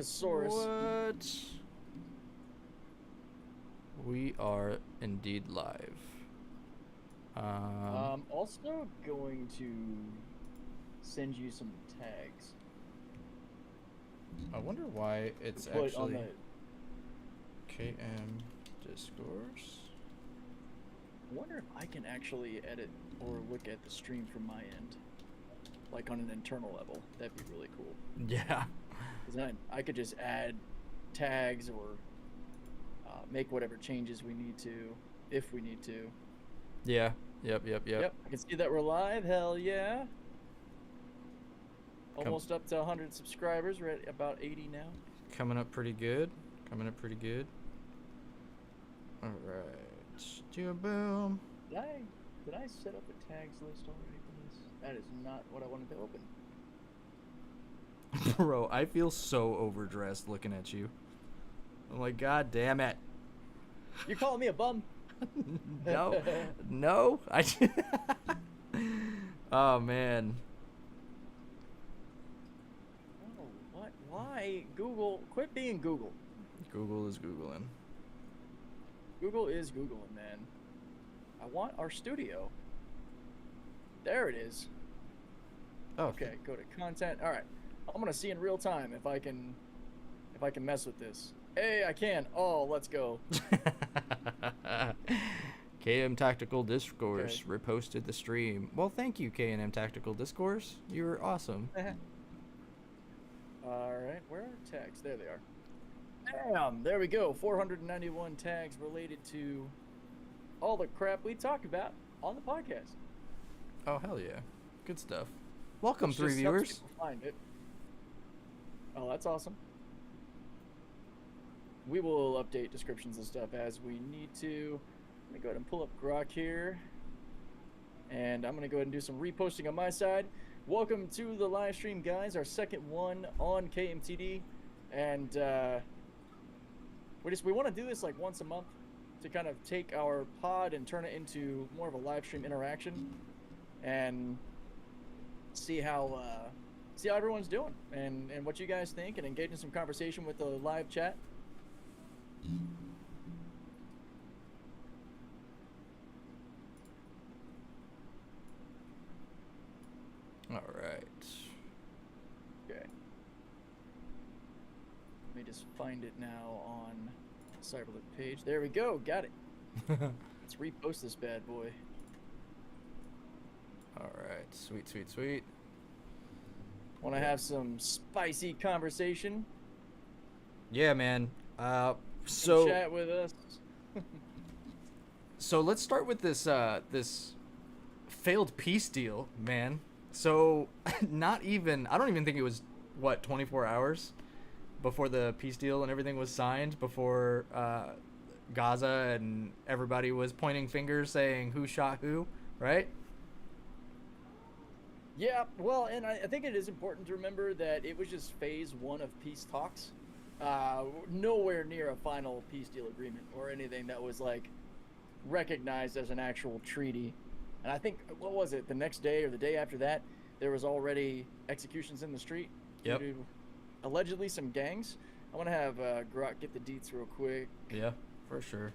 Brachiosaurus. What? We are indeed live. Also going to send you some tags. I wonder why it's Put actually on the KM Discourse. I wonder if I can actually edit or look at the stream from my end, like on an internal level. That'd be really cool. Yeah. Because then I could just add tags or make whatever changes we need to, if we need to. Yeah. Yep. Yep, I can see that we're live. Hell yeah. Almost up to 100 subscribers. We're at about 80 now. Coming up pretty good. All right. Boom. Did I set up a tags list already for this? That is not what I wanted to open. Bro, I feel so overdressed looking at you. I'm like, God damn it. You calling me a bum? No. Oh man. Oh, what? Why? Google, quit being Google. Google is Googling. Google is Googling, man. I want our studio. There it is. Oh. Okay, go to content. All right. I'm gonna see in real time if I can mess with this. Hey, I can. Oh, let's go. KM Tactical Discourse reposted the stream. Well, thank you, KM Tactical Discourse. You're awesome. All right, where are tags? There they are. Damn, there we go. 491 tags related to all the crap we talked about on the podcast. Oh, hell yeah. Good stuff. Welcome, Which 3 just helps viewers. people find it. Oh, that's awesome. We will update descriptions and stuff as we need to. Let me go ahead and pull up Grok here. And I'm going to go ahead and do some reposting on my side. Welcome to the live stream, guys. Our second one on KMTD. And we want to do this like once a month to kind of take our pod and turn it into more of a live stream interaction and see how everyone's doing and what you guys think and engage in some conversation with the live chat. All right. Okay. Let me just find it now on the Cyberloop page. There we go. Got it. Let's repost this bad boy. All right. Sweet. Want to have some spicy conversation? Yeah, man. Come chat with us. So let's start with this this failed peace deal, man. So I don't even think it was 24 hours before the peace deal and everything was signed, before Gaza and everybody was pointing fingers saying who shot who, right? Yeah, well, and I think it is important to remember that it was just phase one of peace talks. Nowhere near a final peace deal agreement or anything that was like recognized as an actual treaty. And I think, what was it, the next day or the day after that, there was already executions in the street. Yep. Due to allegedly some gangs. I want to have Grok get the deets real quick. Yeah, for sure.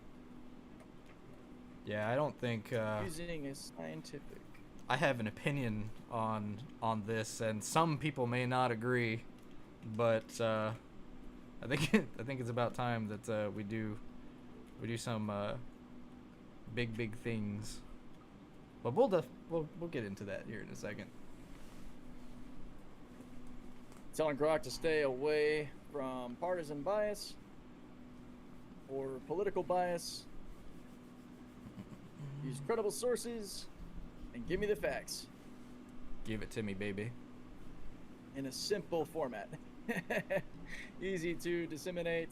Yeah, I don't think Using a scientific. I have an opinion on this, and some people may not agree, but I think it's about time that we do some big things. But we'll get into that here in a second. Telling Grok to stay away from partisan bias or political bias. Use credible sources and give me the facts. Give it to me, baby. In a simple format. Easy to disseminate.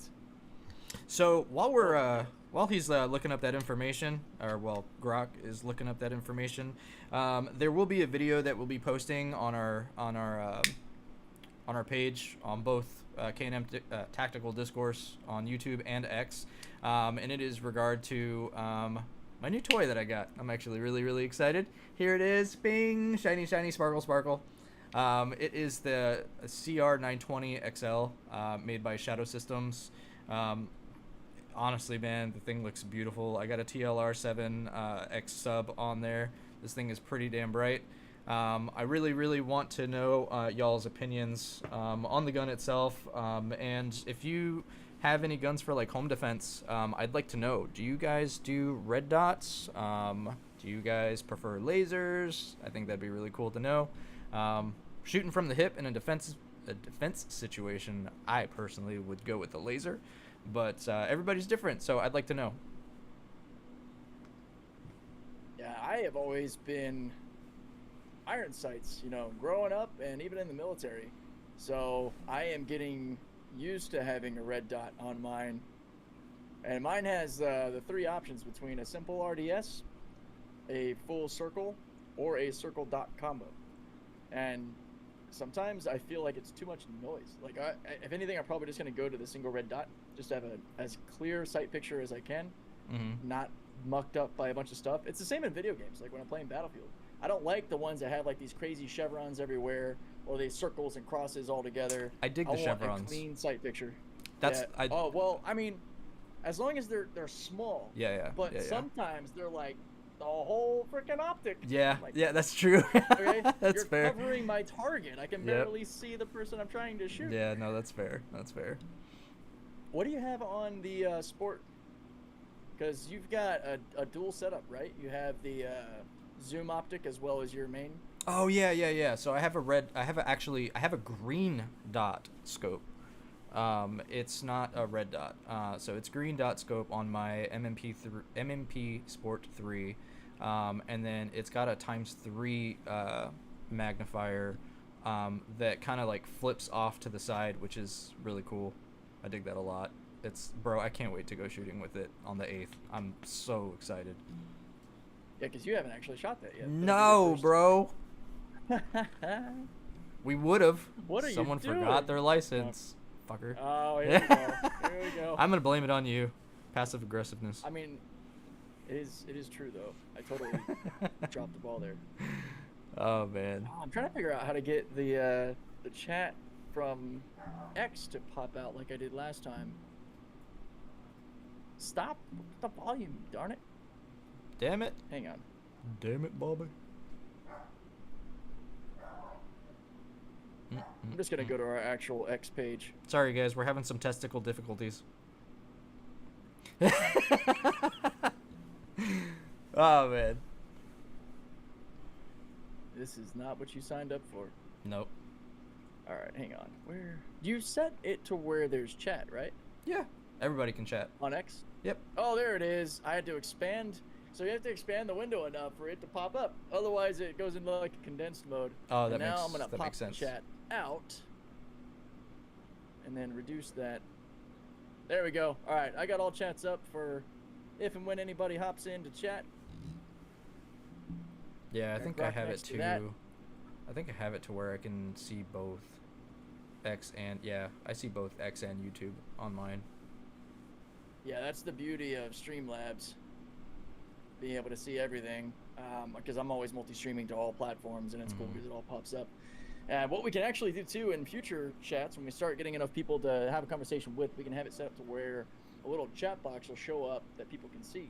So while he's looking up that information, or while Grok is looking up that information, there will be a video that we'll be posting on our page on both K&M Tactical Discourse on YouTube and X, and it is regard to my new toy that I got. I'm actually really excited. Here it is, bing, shiny, sparkle. It is the CR920XL, made by Shadow Systems. Honestly, man, the thing looks beautiful. I got a TLR7 X sub on there. This thing is pretty damn bright. I really, really want to know y'all's opinions on the gun itself. And if you have any guns for like home defense, I'd like to know. Do you guys do red dots? Do you guys prefer lasers? I think that'd be really cool to know. Shooting from the hip in a defense situation, I personally would go with the laser. But everybody's different, so I'd like to know. Yeah, I have always been iron sights, growing up and even in the military. So I am getting used to having a red dot on mine. And mine has the three options between a simple RDS, a full circle, or a circle dot combo. And sometimes I feel like it's too much noise. Like, if anything, I'm probably just going to go to the single red dot, just to have as clear sight picture as I can, not mucked up by a bunch of stuff. It's the same in video games, like when I'm playing Battlefield. I don't like the ones that have like these crazy chevrons everywhere, or these circles and crosses all together. I dig the chevrons. I want a clean sight picture. That's Oh well, I mean, as long as they're small. Yeah. But sometimes they're like the whole freaking optic. Yeah, like, yeah, that's true. Okay, That's you're fair. covering my target. I can barely see the person I'm trying to shoot. Yeah, no, that's fair. That's fair. What do you have on the sport? Because you've got a dual setup, right? You have the zoom optic as well as your main. Oh yeah. So I have a green dot scope. It's not a red dot. So it's green dot scope on my MMP Sport 3, and then it's got a ×3 magnifier that kind of like flips off to the side, which is really cool. I dig that a lot. Bro, I can't wait to go shooting with it on the 8th. I'm so excited. Yeah, because you haven't actually shot that yet. No, bro. We would have. What are Someone you doing? forgot their license. Fucker. Oh, here we go. Here we go. I'm gonna blame it on you. Passive aggressiveness. I mean, it is true though. I totally dropped the ball there. Oh man. I'm trying to figure out how to get the chat from X to pop out like I did last time. Stop the volume, darn it. Damn it. Hang on. Damn it, Bobby. I'm just gonna go to our actual X page. Sorry guys, we're having some testicle difficulties. Oh man. This is not what you signed up for. Nope. All right, hang on. Where you set it to where there's chat, right? Yeah. Everybody can chat. On X? Yep. Oh, there it is. I had to expand. So you have to expand the window enough for it to pop up. Otherwise, it goes into like a condensed mode. Oh, that now makes I'm gonna that pop makes the sense. chat out, and then reduce that. There we go. All right, I got all chats up for if and when anybody hops in to chat. Yeah, I think I have it next to that. I think I have it to where I can see both X and I see both X and YouTube on mine. Yeah, that's the beauty of Streamlabs, being able to see everything, because I'm always multi-streaming to all platforms, and it's cool because it all pops up. And what we can actually do too in future chats, when we start getting enough people to have a conversation with, we can have it set up to where a little chat box will show up that people can see,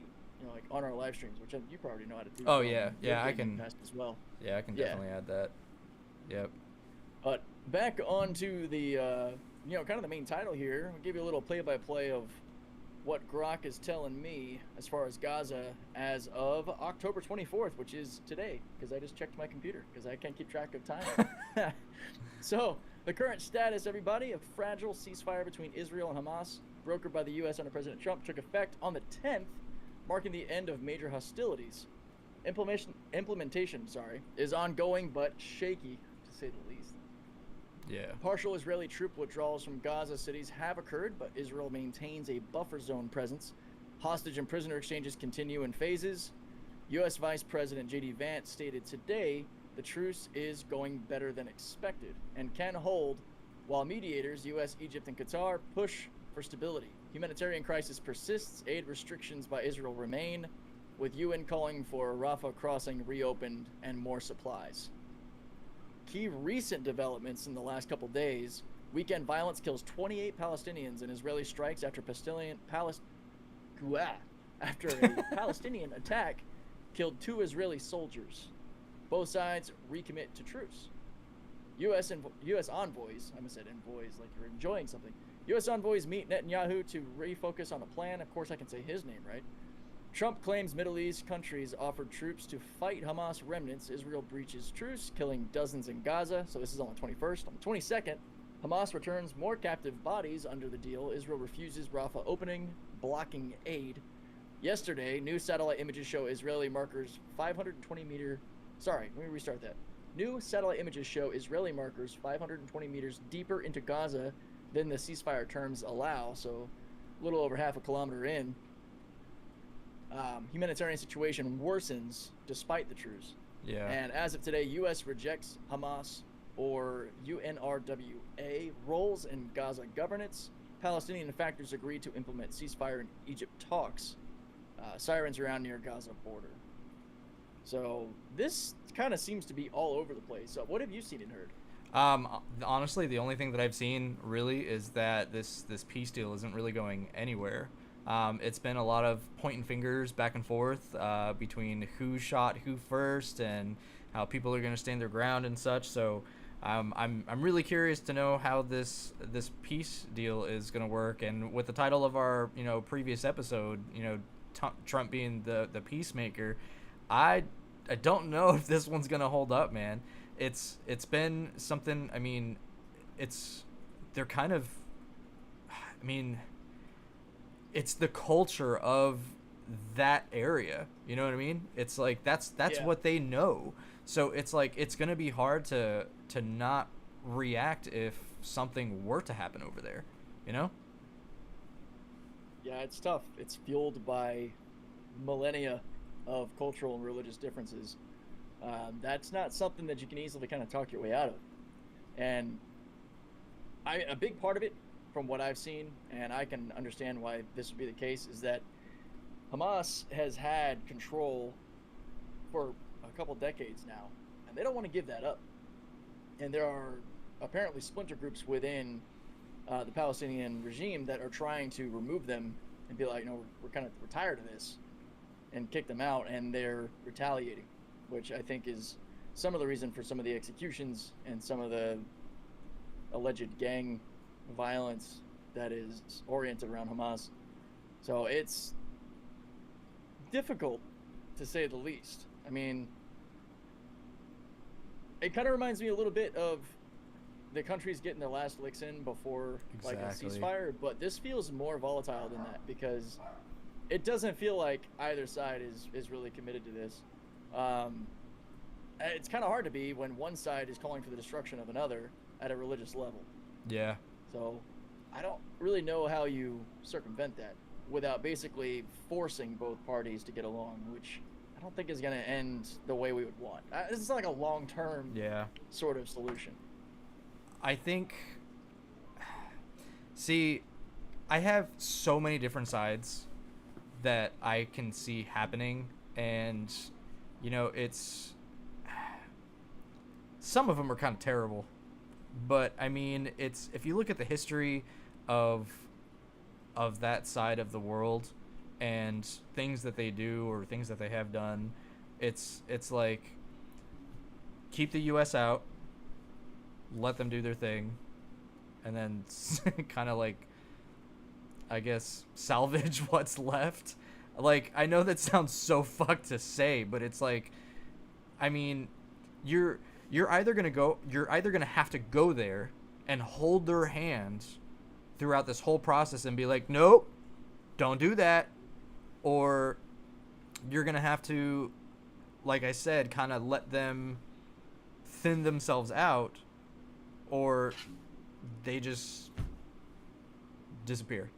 like on our live streams, which you probably know how to do. Oh yeah, I can. As well. Yeah, I can definitely add that. Yep. But back onto the, kind of the main title here. I'll give you a little play-by-play of what Grok is telling me as far as Gaza as of October 24th, which is today, because I just checked my computer because I can't keep track of time. So the current status, everybody, of fragile ceasefire between Israel and Hamas, brokered by the U.S. under President Trump, took effect on the 10th, marking the end of major hostilities. Implementation is ongoing but shaky, to say the least. Yeah. Partial Israeli troop withdrawals from Gaza cities have occurred, but Israel maintains a buffer zone presence. Hostage and prisoner exchanges continue in phases. U.S. Vice President J.D. Vance stated today the truce is going better than expected and can hold, while mediators, U.S., Egypt, and Qatar, push for stability. Humanitarian crisis persists. Aid restrictions by Israel remain, with UN calling for Rafah crossing reopened and more supplies. key recent developments in the last couple days. Weekend violence kills 28 Palestinians in Israeli strikes after after a Palestinian attack killed 2 Israeli soldiers. Both sides recommit to truce. U.S. envoys, I almost said envoys like you're enjoying something. U.S. envoys meet Netanyahu to refocus on a plan. Of course, I can say his name, right? Trump claims Middle East countries offered troops to fight Hamas remnants. Israel breaches truce, killing dozens in Gaza. So this is on the 21st. On the 22nd, Hamas returns more captive bodies under the deal. Israel refuses Rafah opening, blocking aid. Yesterday, new satellite images show Israeli markers 520 meter... Sorry, let me restart that. New satellite images show Israeli markers 520 meters deeper into Gaza than the ceasefire terms allow, so a little over half a kilometer in. Humanitarian situation worsens despite the truce. Yeah. And as of today, U.S. rejects Hamas or UNRWA roles in Gaza governance. Palestinian factors agree to implement ceasefire in Egypt talks. Sirens around near Gaza border. So this kind of seems to be all over the place. So what have you seen and heard? Honestly, the only thing that I've seen really is that this peace deal isn't really going anywhere. It's been a lot of pointing fingers back and forth between who shot who first and how people are going to stand their ground and such. So I'm really curious to know how this peace deal is going to work. And with the title of our previous episode, Trump being the peacemaker, I don't know if this one's going to hold up, man. It's been something. I mean, they're kind of. I mean, it's the culture of that area. You know what I mean? It's like that's Yeah. what they know. So it's like it's gonna be hard to not react if something were to happen over there. You know? Yeah, it's tough. It's fueled by millennia of cultural and religious differences. That's not something that you can easily kind of talk your way out of. And a big part of it, from what I've seen, and I can understand why this would be the case, is that Hamas has had control for a couple decades now, and they don't want to give that up. And there are apparently splinter groups within the Palestinian regime that are trying to remove them and be like, no, we're tired of this, and kick them out, and they're retaliating, which I think is some of the reason for some of the executions and some of the alleged gang violence that is oriented around Hamas. So it's difficult, to say the least. I mean, it kind of reminds me a little bit of the countries getting their last licks in before like a ceasefire, but this feels more volatile than that because it doesn't feel like either side is really committed to this. It's kind of hard to be when one side is calling for the destruction of another at a religious level. Yeah. So I don't really know how you circumvent that without basically forcing both parties to get along, which I don't think is going to end the way we would want. This is like a long-term sort of solution. I think, see, I have so many different sides that I can see happening, and, it's, some of them are kind of terrible, but, I mean, it's, if you look at the history of that side of the world and things that they do or things that they have done, it's like, keep the U.S. out, let them do their thing, and then kind of like, I guess, salvage what's left. Like, I know that sounds so fucked to say, but it's like, I mean, you're either gonna have to go there and hold their hand throughout this whole process and be like, nope, don't do that, or you're gonna have to, like I said, kind of let them thin themselves out, or they just disappear.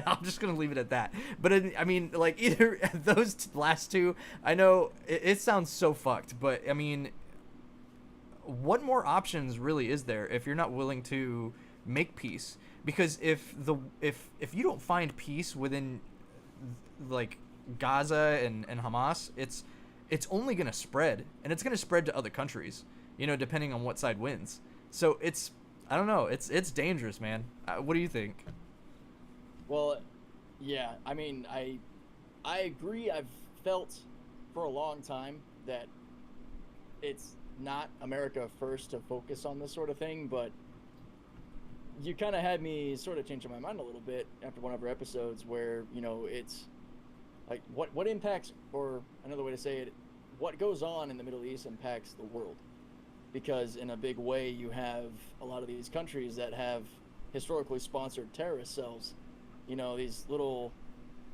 I'm just gonna leave it at that. But I mean, like, either those last two, I know it sounds so fucked, but I mean, what more options really is there if you're not willing to make peace? Because if you don't find peace within like Gaza and Hamas, it's only gonna spread, and it's gonna spread to other countries. depending on what side wins. So I don't know, it's dangerous, man. What do you think? Well, yeah. I mean, I agree. I've felt for a long time that it's not America first to focus on this sort of thing, but you kind of had me sort of changing my mind a little bit after one of our episodes where, it's like what impacts, or another way to say it, what goes on in the Middle East impacts the world. Because in a big way, you have a lot of these countries that have historically sponsored terrorist cells, these little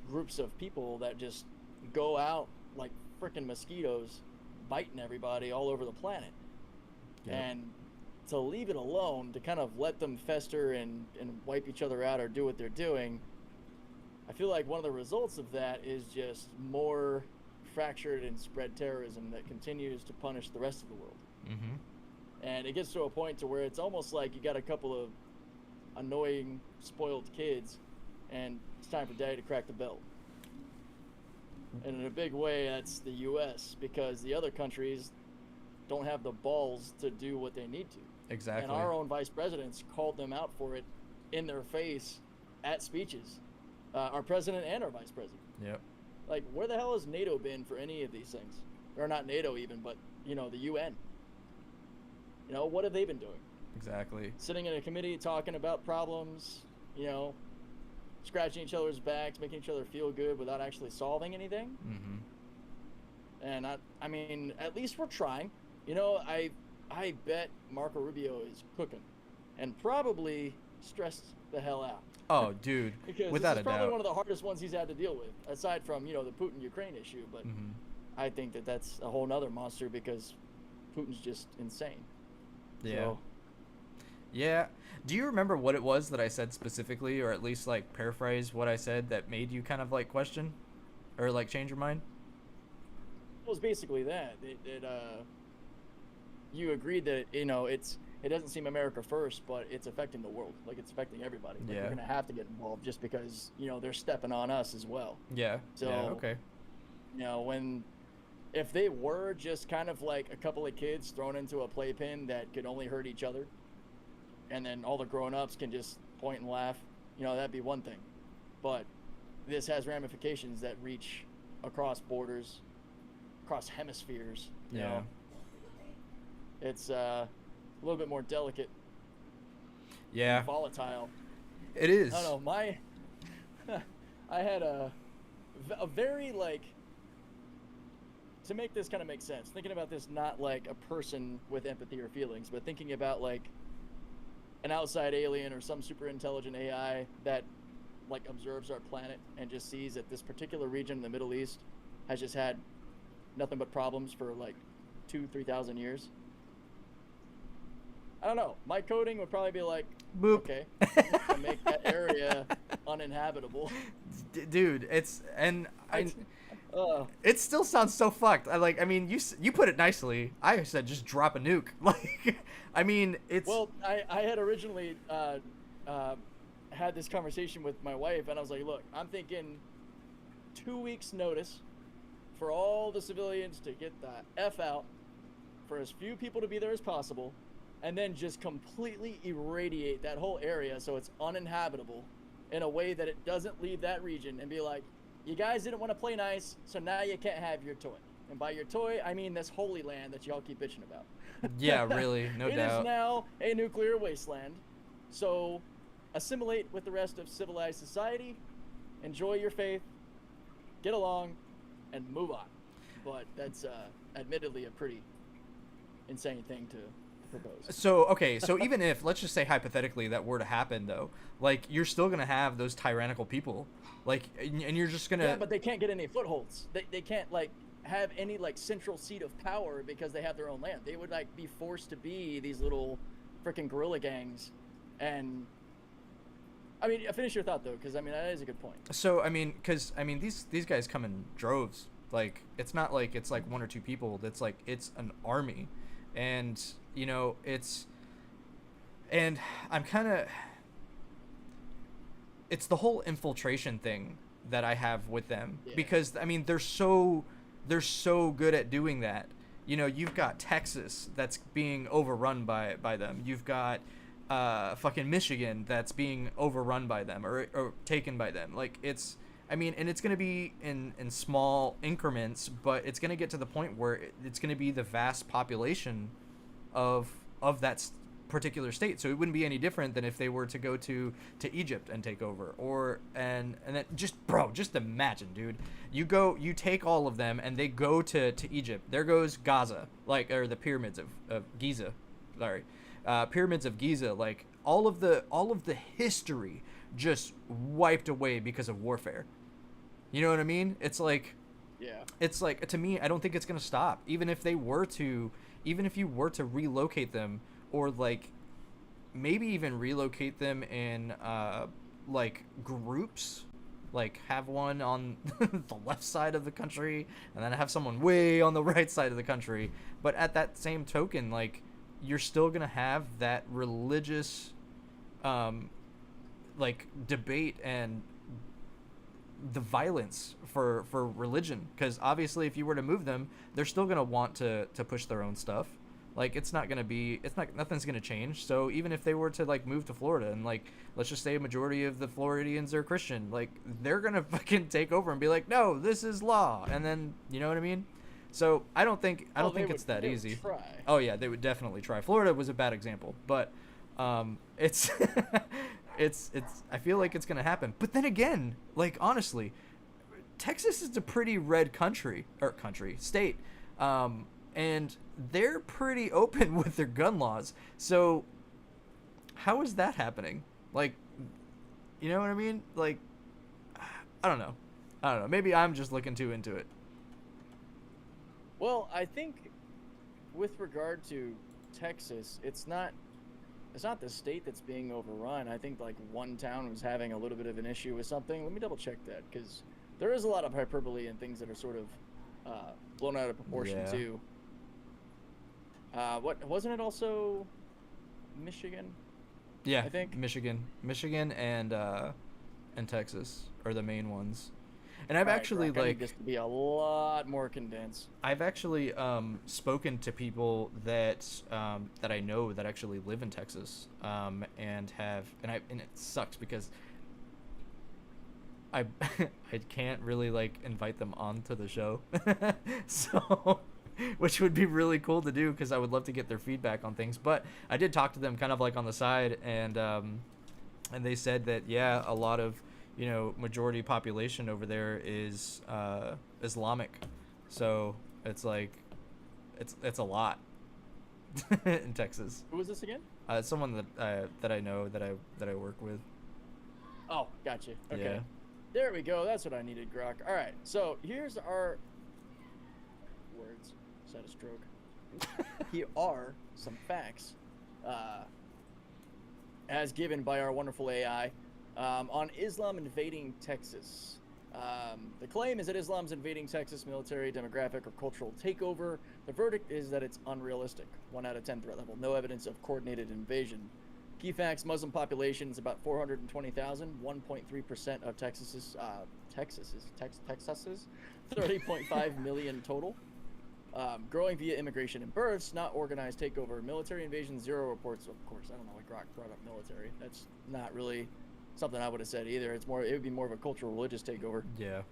groups of people that just go out like freaking mosquitoes biting everybody all over the planet. Yep. And to leave it alone, to kind of let them fester and wipe each other out or do what they're doing, I feel like one of the results of that is just more fractured and spread terrorism that continues to punish the rest of the world. Mm-hmm. And it gets to a point to where it's almost like you got a couple of annoying, spoiled kids, and it's time for daddy to crack the belt. And in a big way, that's the U.S., because the other countries don't have the balls to do what they need to. Exactly. And our own vice presidents called them out for it in their face at speeches. Our president and our vice president. Yep. Like, where the hell has NATO been for any of these things? Or not NATO even, but, the UN. What have they been doing? Exactly. Sitting in a committee talking about problems, scratching each other's backs, making each other feel good without actually solving anything. Mm-hmm. And I mean, at least we're trying. I bet Marco Rubio is cooking, and probably stressed the hell out. Oh, dude, because without this a is probably doubt. one of the hardest ones he's had to deal with, aside from the Putin-Ukraine issue. But Mm-hmm. I think that's a whole nother monster because Putin's just insane. Yeah. So, Yeah. Do you remember what it was that I said specifically, or at least like paraphrase what I said that made you kind of like question or like change your mind? it was basically that. You agreed that it doesn't seem America first, but it's affecting the world. Like, it's affecting everybody. Like, Yeah. we're gonna have to get involved just because they're stepping on us as well. Yeah. So, yeah, okay. If they were just kind of like a couple of kids thrown into a playpen that could only hurt each other, and then all the grown-ups can just point and laugh, that'd be one thing. But this has ramifications that reach across borders, across hemispheres. You Yeah. know? It's a little bit more delicate, Yeah. volatile. It is. I don't know. I had a very, like, to make this kind of make sense, thinking about this not like a person with empathy or feelings, but thinking about like an outside alien or some super intelligent AI that like observes our planet and just sees that this particular region in the Middle East has just had nothing but problems for like 2,000-3,000 years. I don't know. My coding would probably be like, Boop. okay, to make that area uninhabitable. Dude, it still sounds so fucked. I mean, you put it nicely. I said just drop a nuke. Like, I mean, it's. Well, I had originally had this conversation with my wife, and I was like, look, I'm thinking 2 weeks notice for all the civilians to get the F out, for as few people to be there as possible, and then just completely irradiate that whole area so it's uninhabitable in a way that it doesn't leave that region, and be like, you guys didn't want to play nice, so now you can't have your toy. And by your toy, I mean this holy land that y'all keep bitching about. Yeah, really, no doubt. It is now a nuclear wasteland. So assimilate with the rest of civilized society, enjoy your faith, get along, and move on. But that's admittedly a pretty insane thing to propose. So, okay, so even if, let's just say hypothetically, that were to happen, though, like, you're still going to have those tyrannical people. Like, and you're just going to... Yeah, but they can't get any footholds. They can't, like, have any, like, central seat of power because they have their own land. They would, like, be forced to be these little freaking guerrilla gangs. And, I mean, finish your thought, though, because, I mean, that is a good point. So, I mean, because, I mean, these guys come in droves. Like, it's not like it's, like, one or two people. It's, like, it's an army. And, you know, and I'm kind of... It's the whole infiltration thing that I have with them. Yeah. Because, I mean, they're so good at doing that. You know, you've got Texas that's being overrun by them. You've got fucking Michigan that's being overrun by them or taken by them. Like, it's, I mean, and it's going to be in small increments, but it's going to get to the point where it's going to be the vast population of that particular state. So it wouldn't be any different than if they were to go to Egypt and take over, or and then just imagine, dude, you take all of them and they go to Egypt. There goes Gaza, like, or the pyramids of Giza, sorry, pyramids of Giza. Like, all of the history just wiped away because of warfare. You know what I mean? It's like, Yeah. it's like, to me, I don't think it's gonna stop. Even if you were to relocate them, or like maybe even relocate them in like groups, like have one on the left side of the country and then have someone way on the right side of the country. But at that same token, like, you're still gonna have that religious like debate and the violence for religion, because obviously if you were to move them, they're still going to want to push their own stuff. Like, nothing's going to change. So even if they were to like move to Florida, and like, let's just say a majority of the Floridians are Christian, like, they're going to fucking take over and be like, no, this is law. And then, you know what I mean? So I don't think it's that easy. Try. Oh yeah, they would definitely try. Florida was a bad example, but it's it's I feel like it's gonna happen. But then again, like, honestly, Texas is a pretty red state, and they're pretty open with their gun laws. So how is that happening? Like, you know what I mean? Like, I don't know. Maybe I'm just looking too into it. Well, I think with regard to Texas, it's not the state that's being overrun. I think like one town was having a little bit of an issue with something. Let me double check that, because there is a lot of hyperbole and things that are sort of blown out of proportion too. What wasn't it also Michigan? Yeah, I think Michigan and Texas are the main ones. And I've actually, Brock, I like, need this to be a lot more condensed. I've actually spoken to people that I know that actually live in Texas, and it sucks because I I can't really like invite them onto the show, so, which would be really cool to do because I would love to get their feedback on things. But I did talk to them kind of like on the side, and they said that, yeah, a lot of, you know, majority population over there is Islamic, so it's like it's a lot in Texas. Who was this again? Someone that I know that I work with. Oh, gotcha. Okay. Yeah. There we go. That's what I needed, Grok. All right. So here's our words. Just had a stroke. Here are some facts, as given by our wonderful AI, on Islam invading Texas. The claim is that Islam's invading Texas military, demographic, or cultural takeover. The verdict is that it's unrealistic. 1 out of 10 threat level. No evidence of coordinated invasion. Key facts: Muslim population is about 420,000. 1.3% of Texas's 30.5 million total. Growing via immigration and births, not organized takeover. Military invasion, 0 reports. Of course, I don't know why Grok brought up military. That's not really something I would have said either. It would be more of a cultural religious takeover. Yeah.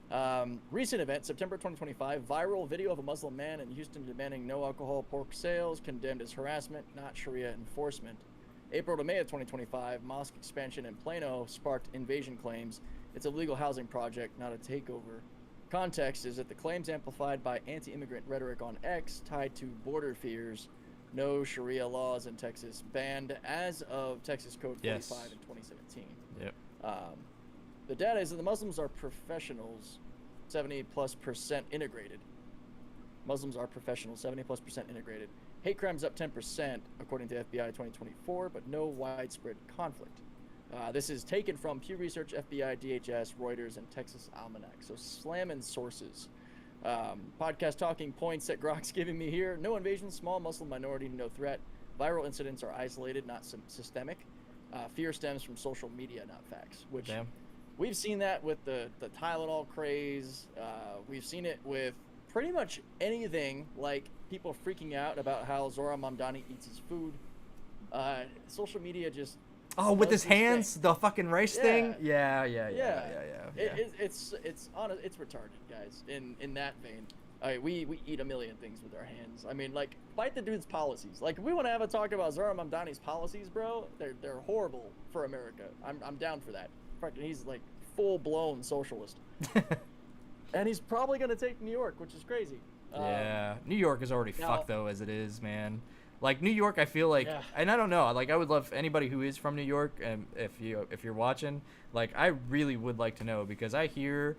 Recent event, September 2025, viral video of a Muslim man in Houston demanding no alcohol pork sales, condemned as harassment, not Sharia enforcement. April to May of 2025, mosque expansion in Plano sparked invasion claims. It's a legal housing project, not a takeover. Context is that the claims amplified by anti-immigrant rhetoric on X tied to border fears. No Sharia laws in Texas, banned as of Texas Code 45 in 2017. Yep. The data is that the Muslims are professionals, 70+% integrated. Muslims are professionals, 70+% integrated. Hate crimes up 10%, according to FBI 2024, but no widespread conflict. This is taken from Pew Research, FBI, DHS, Reuters, and Texas Almanac. So slamming sources. Podcast talking points that Grok's giving me here. No invasion, small Muslim minority, no threat. Viral incidents are isolated, not systemic. Fear stems from social media, not facts. Which we've seen that with the Tylenol craze. We've seen it with pretty much anything, like people freaking out about how Zohran Mamdani eats his food. Social media just Oh, with does his this thing. hands, the fucking rice Yeah. thing. Yeah. It's retarded, guys. In that vein, we eat a million things with our hands. I mean, like, fight the dude's policies. Like, if we want to have a talk about Zohran Mamdani's policies, bro, they're horrible for America. I'm down for that. Fucking, he's like full blown socialist, and he's probably gonna take New York, which is crazy. Yeah, New York is already now- fucked though as it is, man. Like New York, I feel like, Yeah. and I don't know, like I would love anybody who is from New York, and if you're watching, like I really would like to know, because I hear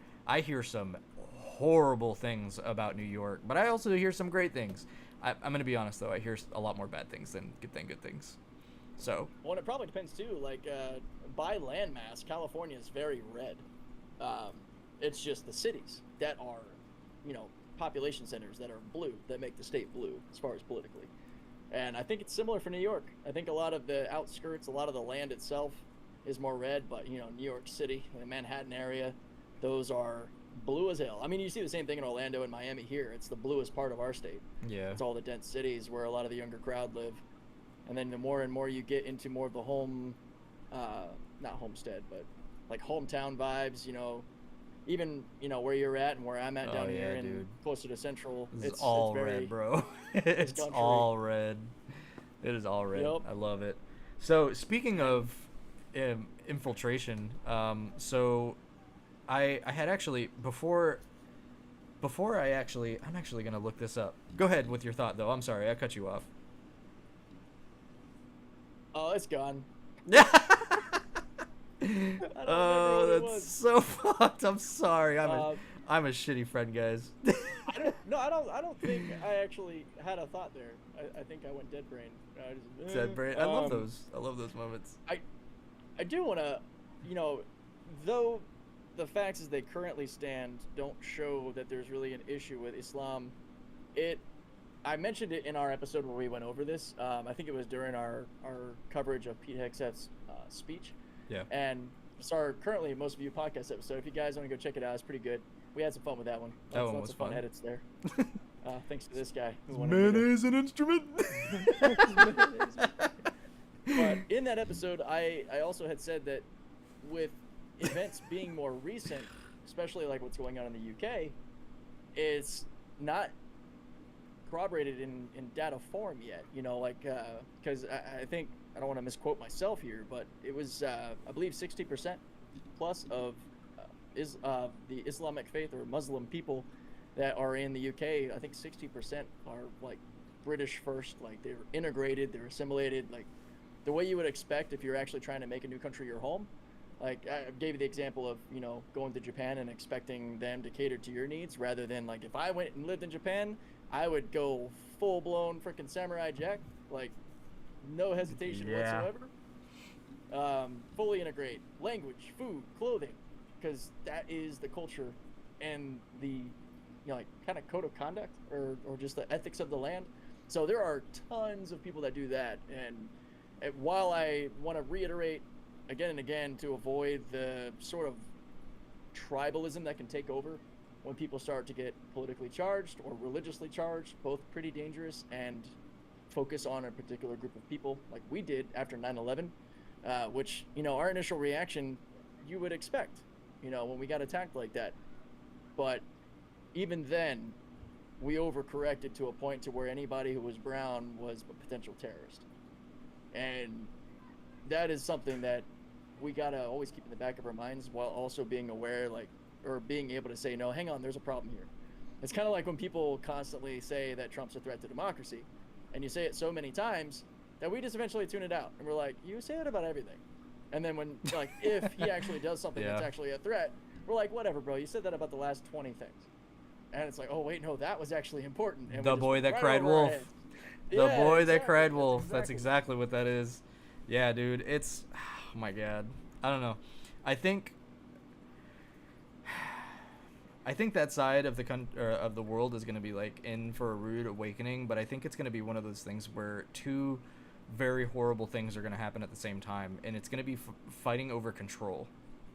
some horrible things about New York, but I also hear some great things. I'm gonna be honest though, I hear a lot more bad things than good things. So. Well, and it probably depends too. Like, by landmass, California is very red. It's just the cities that are, population centers that are blue, that make the state blue as far as politically. And I think it's similar for New York. I think a lot of the outskirts, a lot of the land itself is more red, but New York City, the Manhattan area, those are blue as hell. I mean, you see the same thing in Orlando and Miami here. It's the bluest part of our state. Yeah. It's all the dense cities where a lot of the younger crowd live. And then the more and more you get into more of the not homestead, but like hometown vibes, even, where you're at and where I'm at down here and closer to Central. It's all very red, bro. It's all red. It is all red. Yep. I love it. So speaking of infiltration, so I had actually before I'm actually gonna look this up. Go ahead with your thought though. I'm sorry, I cut you off. Oh, it's gone. Oh, that's so fucked. I'm sorry. I'm a shitty friend, guys. I don't think I actually had a thought there. I think I went dead brain. Dead brain. I love those. I love those moments. I do want to, though the facts as they currently stand don't show that there's really an issue with Islam. I mentioned it in our episode where we went over this. I think it was during our coverage of Pete Hegseth's speech. Yeah. And it's our currently most viewed podcast episode. If you guys want to go check it out, it's pretty good. We had some fun with that one. Lots of fun edits there. Thanks to this guy. Mayonnaise an instrument? But in that episode, I also had said that with events being more recent, especially like what's going on in the UK, it's not corroborated in data form yet. Because I think, I don't want to misquote myself here, but it was, I believe 60% plus of the Islamic faith or Muslim people that are in the UK. I think 60% are like British first, like they're integrated, they're assimilated, like the way you would expect if you're actually trying to make a new country your home. Like I gave you the example of, going to Japan and expecting them to cater to your needs, rather than like if I went and lived in Japan, I would go full blown freaking Samurai Jack, like no hesitation whatsoever. Fully integrate language, food, clothing, because that is the culture and the kind of code of conduct or just the ethics of the land. So there are tons of people that do that, and while I want to reiterate again and again to avoid the sort of tribalism that can take over when people start to get politically charged or religiously charged, both pretty dangerous, and focus on a particular group of people like we did after 9/11, which our initial reaction you would expect when we got attacked like that. But even then we overcorrected to a point to where anybody who was brown was a potential terrorist, and that is something that we gotta always keep in the back of our minds, while also being aware, or being able to say, no, hang on, there's a problem here. It's kind of like when people constantly say that Trump's a threat to democracy, and you say it so many times that we just eventually tune it out, and we're like, you say that about everything. And then when if he actually does something that's actually a threat, we're like, whatever, bro, you said that about the last 20 things. And it's like, oh wait, no, that was actually important. And the boy that cried wolf. The boy that cried wolf. That's exactly what that is. Yeah, dude. It's, oh my God. I don't know. I think that side of the world is going to be in for a rude awakening, but I think it's going to be one of those things where two very horrible things are going to happen at the same time, and it's going to be fighting over control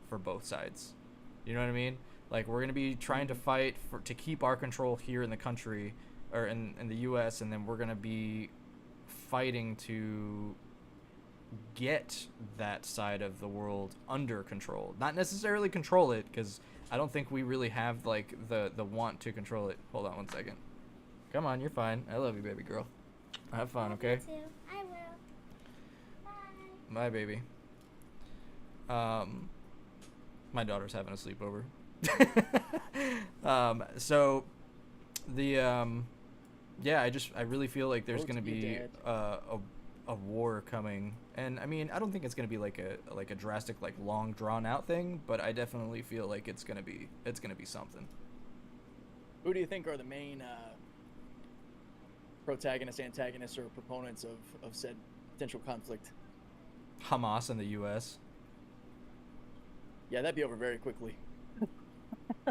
for both sides. You know what I mean? Like, we're gonna be trying to fight to keep our control here in the country, or in the U.S., and then we're gonna be fighting to get that side of the world under control. Not necessarily control it, because I don't think we really have like the want to control it. Hold on one second. Come on, you're fine. I love you, baby girl. Have fun, okay? Too. I will. Bye. Bye, baby. My daughter's having a sleepover. So the yeah, I really feel like there's gonna be a war coming, and I mean, I don't think it's gonna be like a drastic, like, long drawn out thing, but I definitely feel like it's gonna be something. Who do you think are the main protagonists, antagonists, or proponents of said potential conflict? Hamas and the U.S. Yeah, that'd be over very quickly.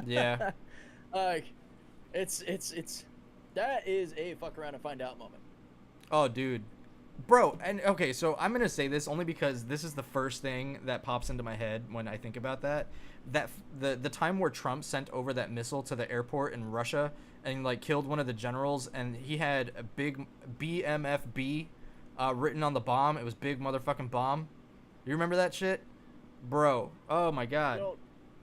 Yeah. It's that is a fuck around and find out moment. Oh, dude. Bro, and okay, so I'm going to say this only because this is the first thing that pops into my head when I think about that. That the time where Trump sent over that missile to the airport in Russia and, like, killed one of the generals, and he had a big BMFB written on the bomb. It was big motherfucking bomb. You remember that shit? Bro, oh my god.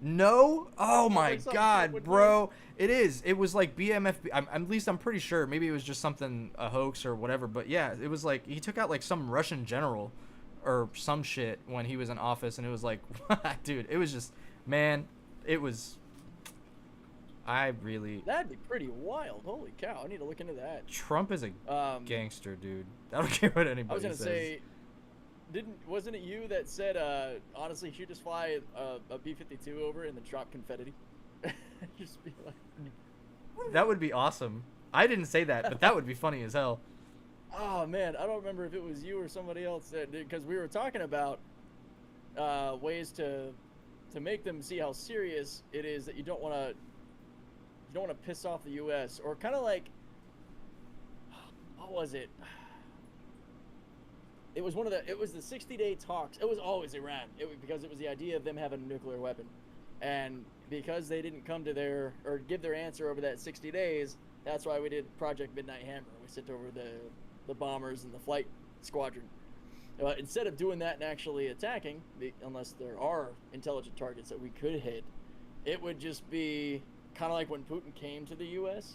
No? Oh my god, bro. It is. It was like BMFB. At least I'm pretty sure. Maybe it was just something, a hoax or whatever. But yeah, it was like he took out like some Russian general or some shit when he was in office. And it was like, dude, it was just, man, it was. That'd be pretty wild. Holy cow. I need to look into that. Trump is a gangster, dude. I don't care what anybody says. I was going to say, wasn't it you that said, honestly, you just fly a B-52 over and then drop confetti? Just be like... That would be awesome. I didn't say that, but that would be funny as hell. Oh, man, I don't remember if it was you or somebody else that did, because we were talking about ways to make them see how serious it is that you don't want to piss off the U.S. or kind of like, what was it? It was the 60-day talks. It was always Iran. Because it was the idea of them having a nuclear weapon. And because they didn't come to give their answer over that 60 days, that's why we did Project Midnight Hammer. We sent over the bombers and the flight squadron. Instead of doing that and actually attacking, unless there are intelligent targets that we could hit, it would just be kind of like when Putin came to the U.S.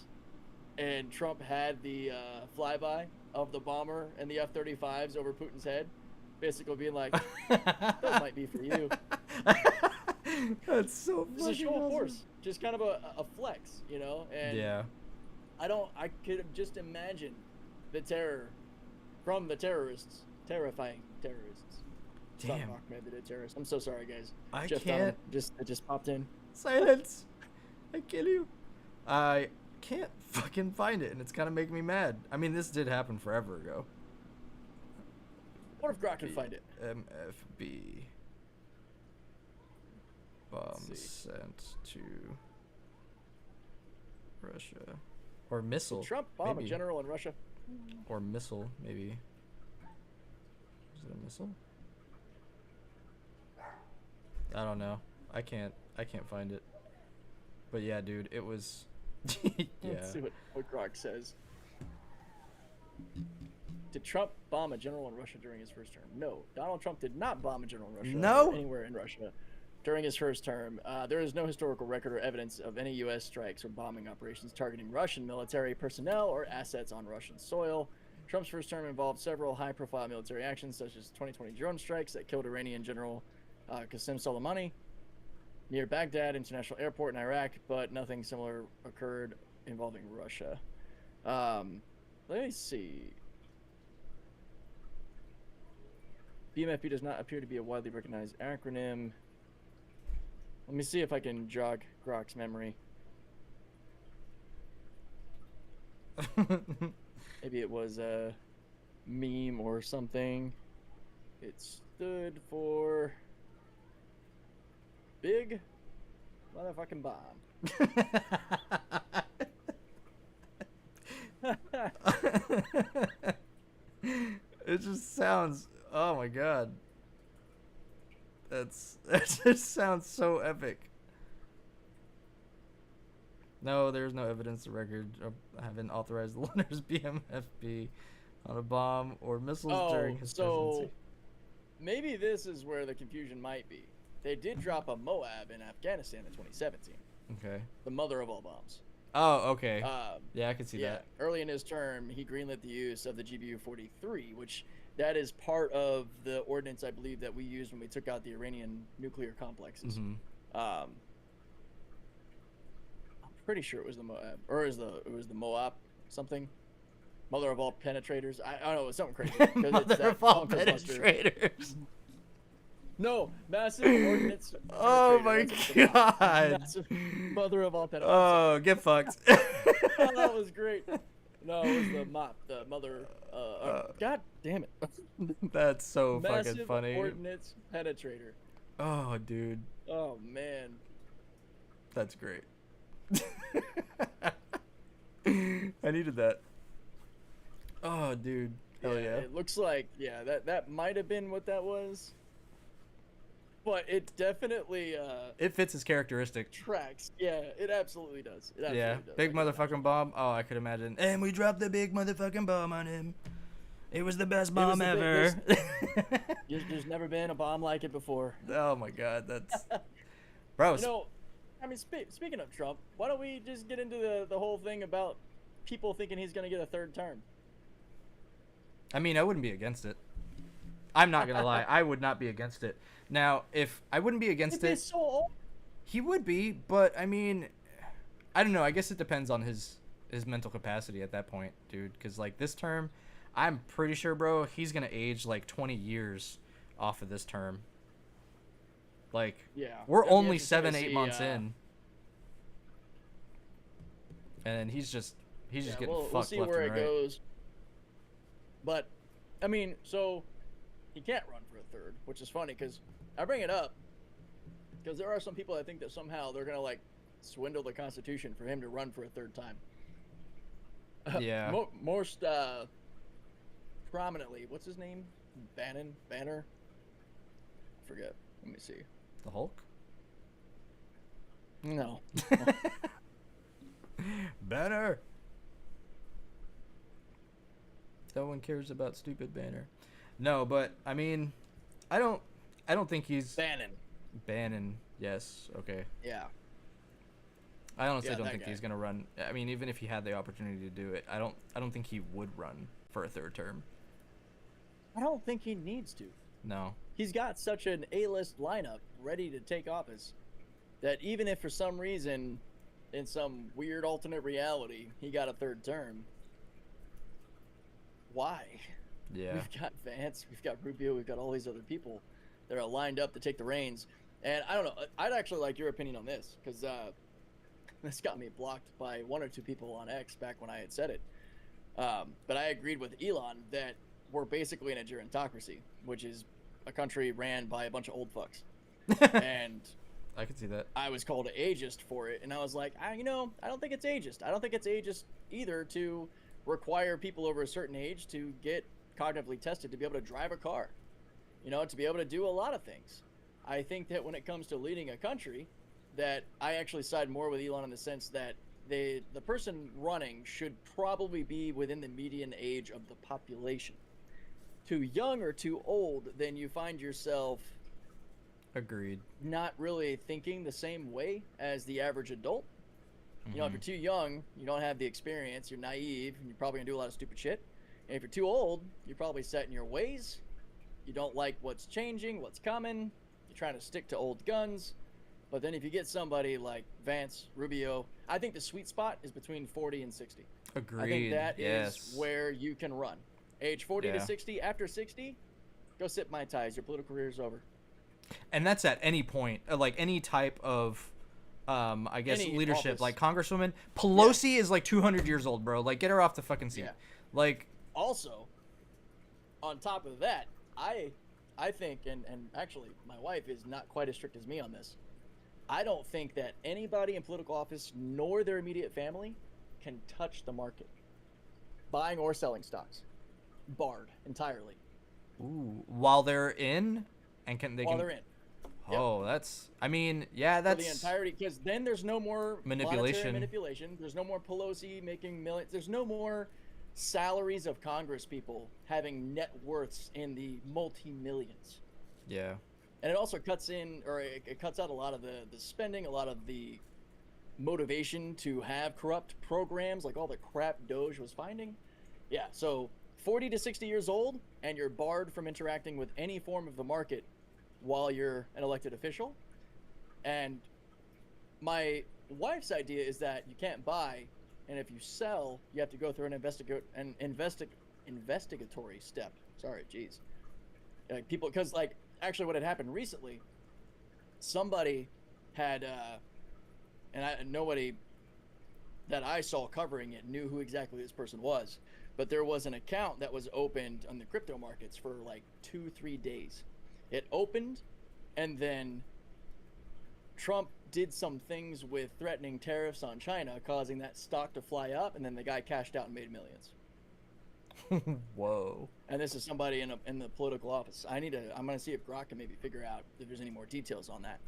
and Trump had the flyby of the bomber and the F-35s over Putin's head, basically being like, those might be for you. That's so funny. It's a show of force, just kind of a flex, you know? And yeah. I could just imagine the terror from the terrorists, terrifying terrorists. Damn. Maybe the terrorists. I'm so sorry, guys. I Jeff can't. It just popped in. Silence. I kill you. I can't fucking find it, and it's kind of making me mad. I mean, this did happen forever ago. What if Grok can find it? MFB bomb sent to Russia, or missile. Did Trump bomb maybe. A general in Russia? Or missile, maybe. Is it a missile? I don't know. I can't find it. But yeah, dude, it was. Yeah. Let's see what Grok says. Did Trump bomb a general in Russia during his first term? No, Donald Trump did not bomb a general in Russia. No? Or anywhere in Russia during his first term. There is no historical record or evidence of any U.S. strikes or bombing operations targeting Russian military personnel or assets on Russian soil. Trump's first term involved several high-profile military actions, such as 2020 drone strikes that killed Iranian General Qasem Soleimani near Baghdad International Airport in Iraq, but nothing similar occurred involving Russia. Let me see. BMFB does not appear to be a widely recognized acronym. Let me see if I can jog Grok's memory. Maybe it was a meme or something. It stood for Big Motherfucking Bomb. It just sounds, oh my god, that just sounds so epic. No, there's no evidence the record of having authorized the Leonard's BMFB on a bomb or missiles during his presidency. Maybe this is where the confusion might be. They did drop a Moab in Afghanistan in 2017. Okay. The mother of all bombs. Oh, okay. Yeah, I can see that. Early in his term, he greenlit the use of the GBU-43, which that is part of the ordinance, I believe, that we used when we took out the Iranian nuclear complexes. Mm-hmm. I'm pretty sure it was the Moab, or it was the Moab something. Mother of all penetrators. I don't know, it was something crazy. Mother of all penetrators. No, massive ordnance. Oh my god. Massive mother of all penetrators. Oh, get fucked. Oh, that was great. No, it was the mop, the mother. God damn it. That's so massive fucking funny. Ordnance penetrator. Oh, dude. Oh man. That's great. I needed that. Oh, dude. Hell yeah. It looks like that might have been what that was. But it definitely it fits his characteristic. Tracks. Yeah, it absolutely does. It absolutely does. Big motherfucking bomb. Oh, I could imagine. And we dropped the big motherfucking bomb on him. It was the best bomb ever. There's never been a bomb like it before. Oh my god, that's bro. You know, I mean, speaking of Trump, why don't we just get into the whole thing about people thinking he's gonna get a third term? I mean, I wouldn't be against it. I'm not gonna lie, I would not be against it. Now, if I wouldn't be against it, so old. He would be, but I mean, I don't know. I guess it depends on his mental capacity at that point, dude. Because like this term, I'm pretty sure, bro, he's gonna age like 20 years off of this term. Like, we're only 7-8 months in, and he's just getting fucked. We'll see left where and it right. goes. But, I mean, so he can't run for a third, which is funny because I bring it up because there are some people that think that somehow they're gonna like swindle the Constitution for him to run for a third time. Yeah. Most prominently, what's his name? Banner? I forget. Let me see. The Hulk? No. Banner. No one cares about stupid Banner. No, but I mean, I don't think he's Bannon. Yes. Okay. Yeah. I honestly don't think guy. he's gonna run. I mean, even if he had the opportunity to do it, I don't think he would run for a third term. I don't think he needs to. No. He's got such an A-list lineup ready to take office that even if for some reason, in some weird alternate reality, he got a third term, why? Yeah. We've got Vance, we've got Rubio, we've got all these other people that are lined up to take the reins. And I don't know, I'd actually like your opinion on this, because this got me blocked by one or two people on X back when I had said it. But I agreed with Elon that we're basically in a gerontocracy, which is a country ran by a bunch of old fucks. And I can see that. I was called ageist for it, and I was like, I don't think it's ageist. I don't think it's ageist either to require people over a certain age to get cognitively tested to be able to drive a car, to be able to do a lot of things. I think that when it comes to leading a country, that I actually side more with Elon in the sense that the person running should probably be within the median age of the population. Too young or too old, then you find yourself Agreed. not really thinking the same way as the average adult. If you're too young, you don't have the experience, you're naive, and you're probably gonna do a lot of stupid shit. And if you're too old, you're probably set in your ways. You don't like what's changing, what's coming. You're trying to stick to old guns. But then if you get somebody like Vance, Rubio, I think the sweet spot is between 40 and 60. Agreed. I think that is where you can run. Age 40 to 60. After 60, go sip Mai Tais. Your political career is over. And that's at any point, like any type of, I guess, Any leadership, office. like Congresswoman. Pelosi is like 200 years old, bro. Like, get her off the fucking seat. Yeah. Like, Also, on top of that, I think, and actually my wife is not quite as strict as me on this, I don't think that anybody in political office nor their immediate family can touch the market. Buying or selling stocks. Barred entirely. ooh, while they're in, and While they're in. Yep. Oh, that's. I mean, yeah, For the that's entirety, because then there's no more monetary manipulation. manipulation. There's no more Pelosi making millions. There's no more salaries of Congress people having net worths in the multi-millions. Yeah. And it also cuts in, or it cuts out a lot of the spending, a lot of the motivation to have corrupt programs like all the crap Doge was finding. Yeah, so 40 to 60 years old, and you're barred from interacting with any form of the market while you're an elected official. And my wife's idea is that you can't buy, and if you sell, you have to go through an investigatory step. Sorry, jeez. Like people, because like actually, what had happened recently, somebody had, nobody that I saw covering it knew who exactly this person was, but there was an account that was opened on the crypto markets for like 2-3 days. It opened, and then Trump did some things with threatening tariffs on China, causing that stock to fly up, and then the guy cashed out and made millions. Whoa. And this is somebody in the political office. I'm gonna see if Grok can maybe figure out if there's any more details on that.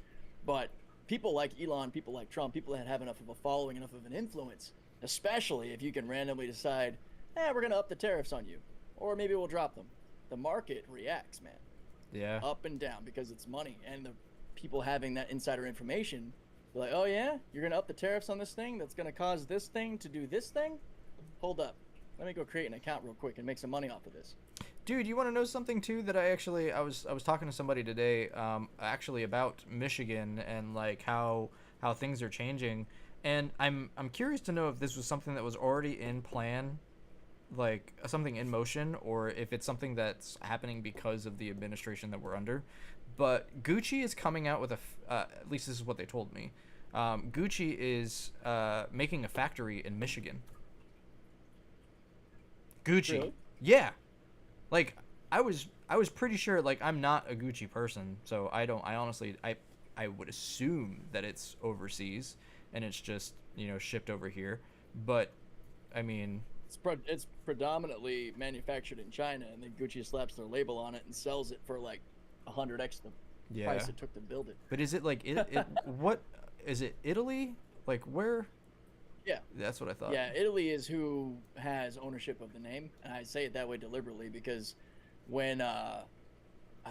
But people like Elon, people like Trump, people that have enough of a following, enough of an influence, especially if you can randomly decide, we're gonna up the tariffs on you, or maybe we'll drop them. The market reacts, man. Yeah. Up and down, because it's money, and the people having that insider information, they're like, oh yeah, you're gonna up the tariffs on this thing that's gonna cause this thing to do this thing? Hold up, let me go create an account real quick and make some money off of this. Dude, you want to know something too that I was talking to somebody today actually about Michigan and like how things are changing, and I'm curious to know if this was something that was already in plan, like something in motion, or if it's something that's happening because of the administration that we're under. But Gucci is coming out with at least this is what they told me. Gucci is making a factory in Michigan. Gucci. Really? Yeah. Like I was pretty sure, like I'm not a Gucci person, so I honestly I would assume that it's overseas and it's just, shipped over here. But I mean, It's predominantly manufactured in China, and then Gucci slaps their label on it and sells it for like 100x the price it took to build it. But is it like what is it, Italy? Like where? Yeah. That's what I thought. Yeah, Italy is who has ownership of the name, and I say it that way deliberately because when I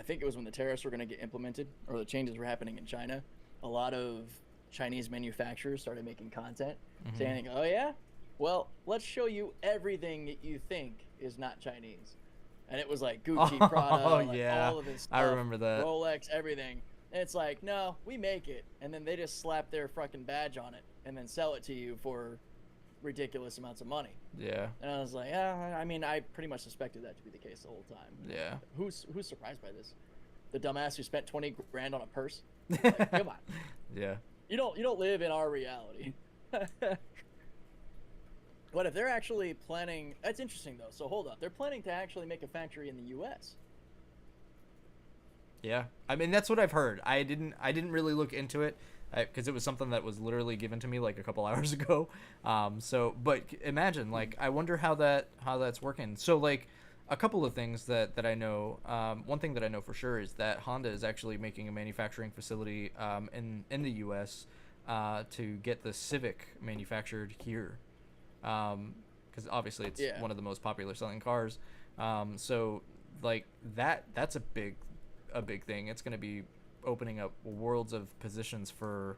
think it was when the tariffs were going to get implemented or the changes were happening in China, a lot of Chinese manufacturers started making content saying, "Oh yeah, well, let's show you everything that you think is not Chinese." And it was like Gucci, Prada, like all of this stuff, I remember that. Rolex, everything. And it's like, no, we make it, and then they just slap their fucking badge on it and then sell it to you for ridiculous amounts of money. Yeah. And I was like, I mean, I pretty much suspected that to be the case the whole time. Yeah. Who's surprised by this? The dumbass who spent 20 grand on a purse? Like, come on. Yeah. You don't live in our reality. But if they're actually planning, that's interesting though. So hold up, they're planning to actually make a factory in the U.S. Yeah, I mean that's what I've heard. I didn't really look into it because it was something that was literally given to me like a couple hours ago. But imagine, like, I wonder how that's working. So like, a couple of things that I know. One thing that I know for sure is that Honda is actually making a manufacturing facility in the U.S. To get the Civic manufactured here, because obviously it's one of the most popular selling cars. So like that's a big thing. It's going to be opening up worlds of positions for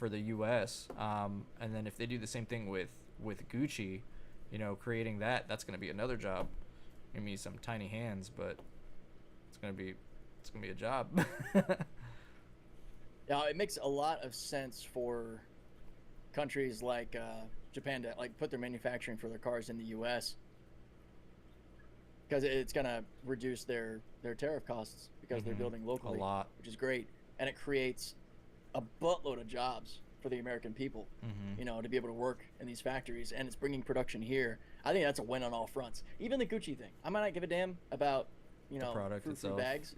the U.S. And then if they do the same thing with Gucci, creating that's going to be another job. Give me some tiny hands, but it's going to be a job. Yeah, it makes a lot of sense for countries like Japan to like put their manufacturing for their cars in the U.S. because it's going to reduce their tariff costs because they're building locally, a lot, which is great, and it creates a buttload of jobs for the American people, to be able to work in these factories, and it's bringing production here. I think that's a win on all fronts. Even the Gucci thing, I might not give a damn about the product fruit itself. bags,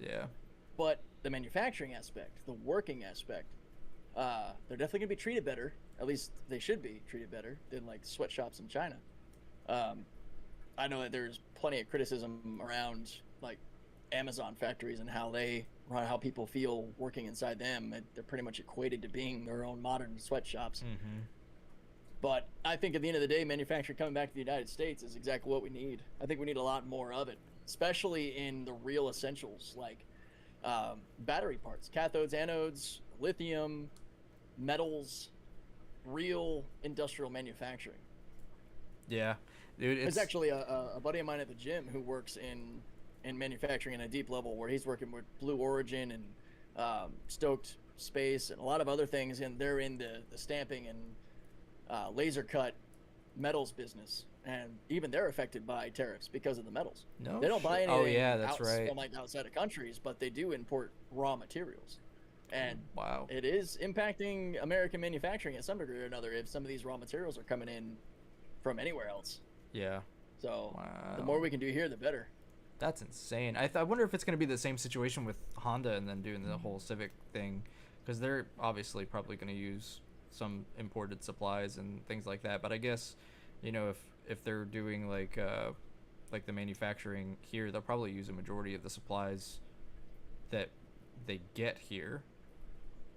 but the manufacturing aspect, the working aspect, they're definitely gonna be treated better. At least they should be treated better than like sweatshops in China. I know that there's plenty of criticism around like Amazon factories and how people feel working inside them. They're pretty much equated to being their own modern sweatshops. Mm-hmm. But I think at the end of the day, manufacturing coming back to the United States is exactly what we need. I think we need a lot more of it, especially in the real essentials like battery parts, cathodes, anodes, lithium, metals, real industrial manufacturing. Yeah, dude. There's actually a buddy of mine at the gym who works in manufacturing in a deep level where he's working with Blue Origin and Stoked Space and a lot of other things, and they're in the stamping and laser cut metals business, and even they're affected by tariffs because of the metals. No, they don't buy anything. Oh yeah, that's right. From like outside of countries, but they do import raw materials, and wow, it is impacting American manufacturing at some degree or another if some of these raw materials are coming in from anywhere else. Yeah. So wow. The more we can do here, the better. That's insane. I wonder if it's going to be the same situation with Honda and then doing the whole Civic thing, because they're obviously probably going to use some imported supplies and things like that. But I guess, you know, if they're doing like the manufacturing here, they'll probably use a majority of the supplies that they get here,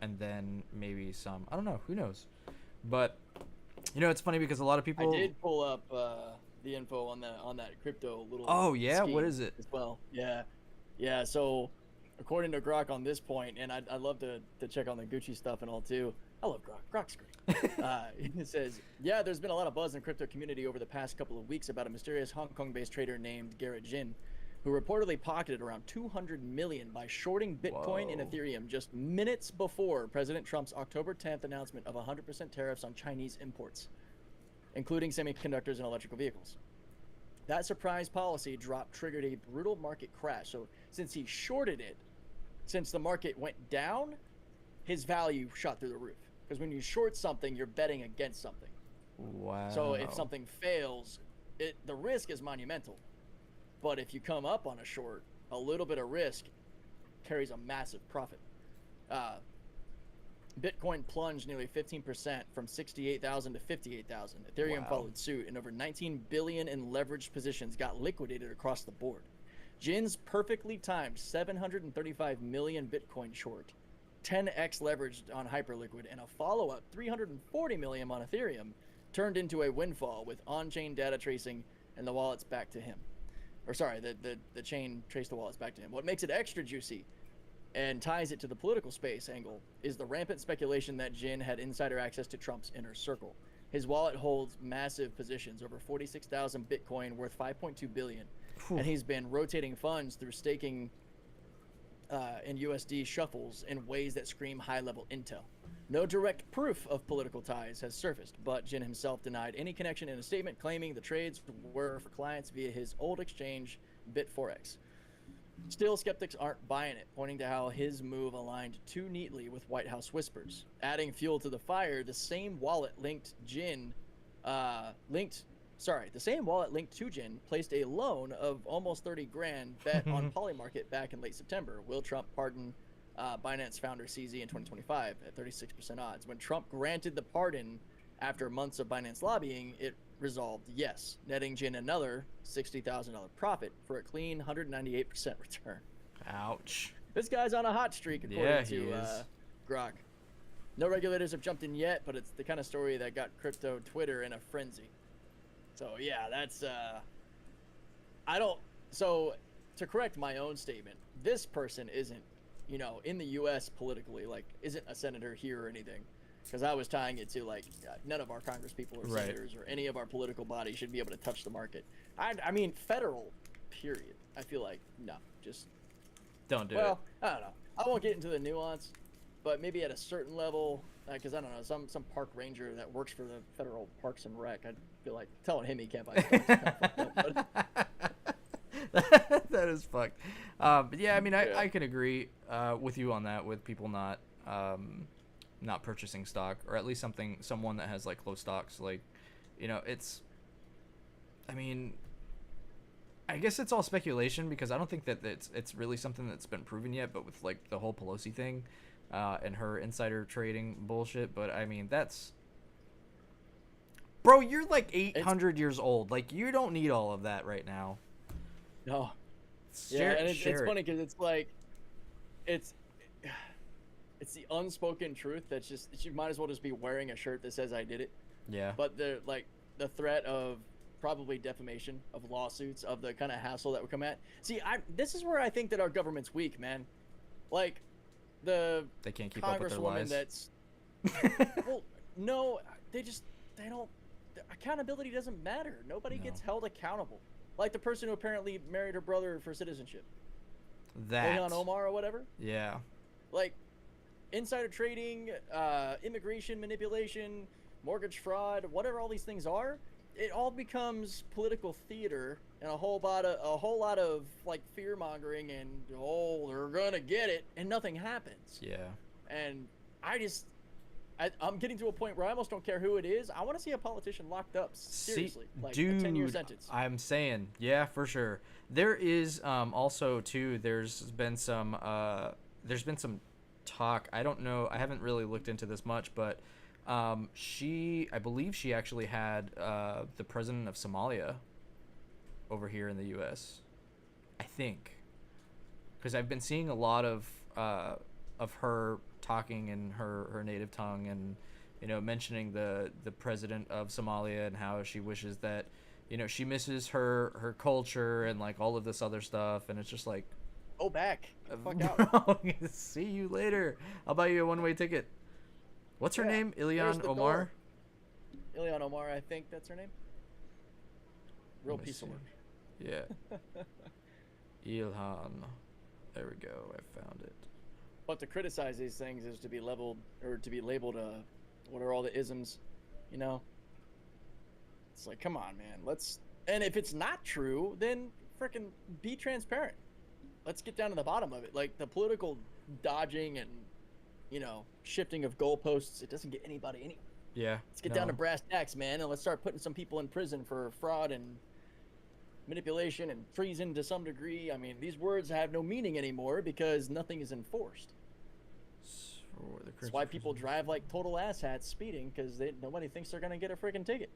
and then maybe some. I don't know. Who knows? But you know, it's funny because a lot of people. I did pull up the info on that crypto little. Oh yeah, what is it? As well, yeah. So, according to Grok on this point, and I'd love to check on the Gucci stuff and all too. I love Grok. Grok's great. It says, yeah, there's been a lot of buzz in the crypto community over the past couple of weeks about a mysterious Hong Kong-based trader named Garrett Jin, who reportedly pocketed around $200 million by shorting Bitcoin and Ethereum just minutes before President Trump's October 10th announcement of 100% tariffs on Chinese imports, including semiconductors and electrical vehicles. That surprise policy drop triggered a brutal market crash. So since he shorted it, since the market went down, his value shot through the roof. Because when you short something, you're betting against something. Wow. So if something fails, the risk is monumental. But if you come up on a short, a little bit of risk carries a massive profit. Bitcoin plunged nearly 15% from 68,000 to 58,000. Ethereum followed suit, and over 19 billion in leveraged positions got liquidated across the board. Jin's perfectly timed 735 million Bitcoin short, 10x leveraged on Hyperliquid, and a follow-up 340 million on Ethereum turned into a windfall with on-chain data tracing and the wallets back to him. Or sorry, the chain traced the wallets back to him. What makes it extra juicy and ties it to the political space angle is the rampant speculation that Jin had insider access to Trump's inner circle. His wallet holds massive positions, over 46,000 Bitcoin worth 5.2 billion. And he's been rotating funds through staking in USD shuffles in ways that scream high-level intel. No direct proof of political ties has surfaced, but Jin himself denied any connection in a statement, claiming the trades were for clients via his old exchange, Bit4X. Still, skeptics aren't buying it, pointing to how his move aligned too neatly with White House whispers. Adding fuel to the fire, the same wallet linked to Jin placed a loan of almost 30 grand bet on Polymarket back in late September. Will Trump pardon Binance founder CZ in 2025 at 36% odds? When Trump granted the pardon after months of Binance lobbying, it resolved yes, netting Jin another $60,000 profit for a clean 198% return. Ouch. This guy's on a hot streak, according to Grok. No regulators have jumped in yet, but it's the kind of story that got crypto Twitter in a frenzy. So yeah, that's so to correct my own statement, this person isn't, in the US politically, like, isn't a senator here or anything. Because I was tying it to, like, none of our Congress people or senators or any of our political bodies should be able to touch the market. I mean, federal, period. I feel like, no, just... Don't do it. Well, I don't know. I won't get into the nuance, but maybe at a certain level, because I don't know, some park ranger that works for the federal Parks and Rec, I feel like telling him he can't buy stuff. That is fucked. But yeah, I mean, I can agree with you on that, with people not purchasing stock, or at least someone that has like close stocks. Like, it's, I mean, I guess it's all speculation, because I don't think that it's really something that's been proven yet, but with like the whole Pelosi thing and her insider trading bullshit. But I mean, that's, bro, you're like 800 years old. Like, you don't need all of that right now. No. Yeah, and it's share funny it. because it's like, it's it's the unspoken truth that's just you might as well just be wearing a shirt that says I did it. Yeah. But the threat of probably defamation, of lawsuits, of the kind of hassle that would come at. See, this is where I think that our government's weak, man. Like the They can't keep up with their congresswoman lies. that's well, no, they don't. Accountability doesn't matter. Nobody No. gets held accountable. Like the person who apparently married her brother for citizenship, That. Ilhan Omar or whatever. Yeah. Like insider trading, immigration manipulation, mortgage fraud, whatever all these things are, it all becomes political theater and a whole lot of like fear mongering and they're gonna get it and nothing happens. Yeah. And I'm getting to a point where I almost don't care who it is. I want to see a politician locked up seriously, like dude, a 10-year sentence. I'm saying, yeah, for sure. There is also too. There's been some talk. I don't know. I haven't really looked into this much, but I believe she actually had the president of Somalia over here in the U.S. I think, because I've been seeing a lot of her talking in her native tongue and mentioning the president of Somalia and how she wishes that she misses her culture and like all of this other stuff, and it's just like, Go back. Get the fuck out. bro, see you later. I'll buy you a one-way ticket. What's her name? There's Ilhan the Omar? door. Ilhan Omar, I think that's her name. Real Let me piece of see. work. Yeah. Ilhan. There we go. I found it. But to criticize these things is to be leveled or to be labeled what are all the isms, It's like, come on, man. And if it's not true, then frickin' be transparent. Let's get down to the bottom of it. Like the political dodging and shifting of goalposts, it doesn't get anybody anywhere. Yeah. Let's get down to brass tacks, man, and let's start putting some people in prison for fraud and manipulation and treason to some degree. I mean, these words have no meaning anymore because nothing is enforced. That's why people drive like total asshats speeding, because nobody thinks they're gonna get a freaking ticket.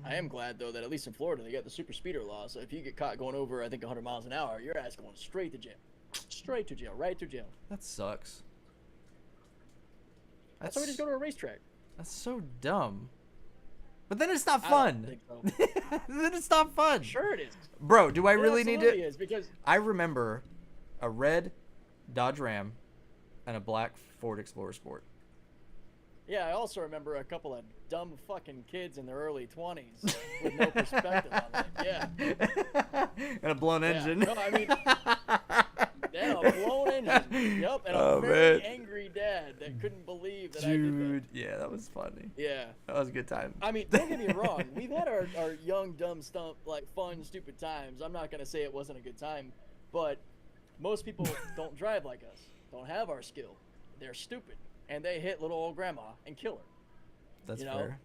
I am glad though that at least in Florida they got the super speeder law. So if you get caught going over, I think 100 miles an hour, your ass going straight to jail, right to jail. That sucks. That's why we just go to a racetrack. That's so dumb. But then it's not I fun. don't think so. Then it's not fun. Sure it is. Bro, do I It really need absolutely to? is, because I remember a red Dodge Ram and a black Ford Explorer Sport. yeah, I also remember a couple of dumb fucking kids in their early 20s with no perspective on life. Yeah. And a blown engine. No, I mean, yeah, a blown engine. Yep, and a very angry dad that couldn't believe that I did that. Dude, yeah, that was funny. Yeah. That was a good time. I mean, don't get me wrong. We've had our young, dumb, like fun, stupid times. I'm not going to say it wasn't a good time, but most people don't drive like us, don't have our skill. They're stupid, and they hit little old grandma and kill her. That's fair.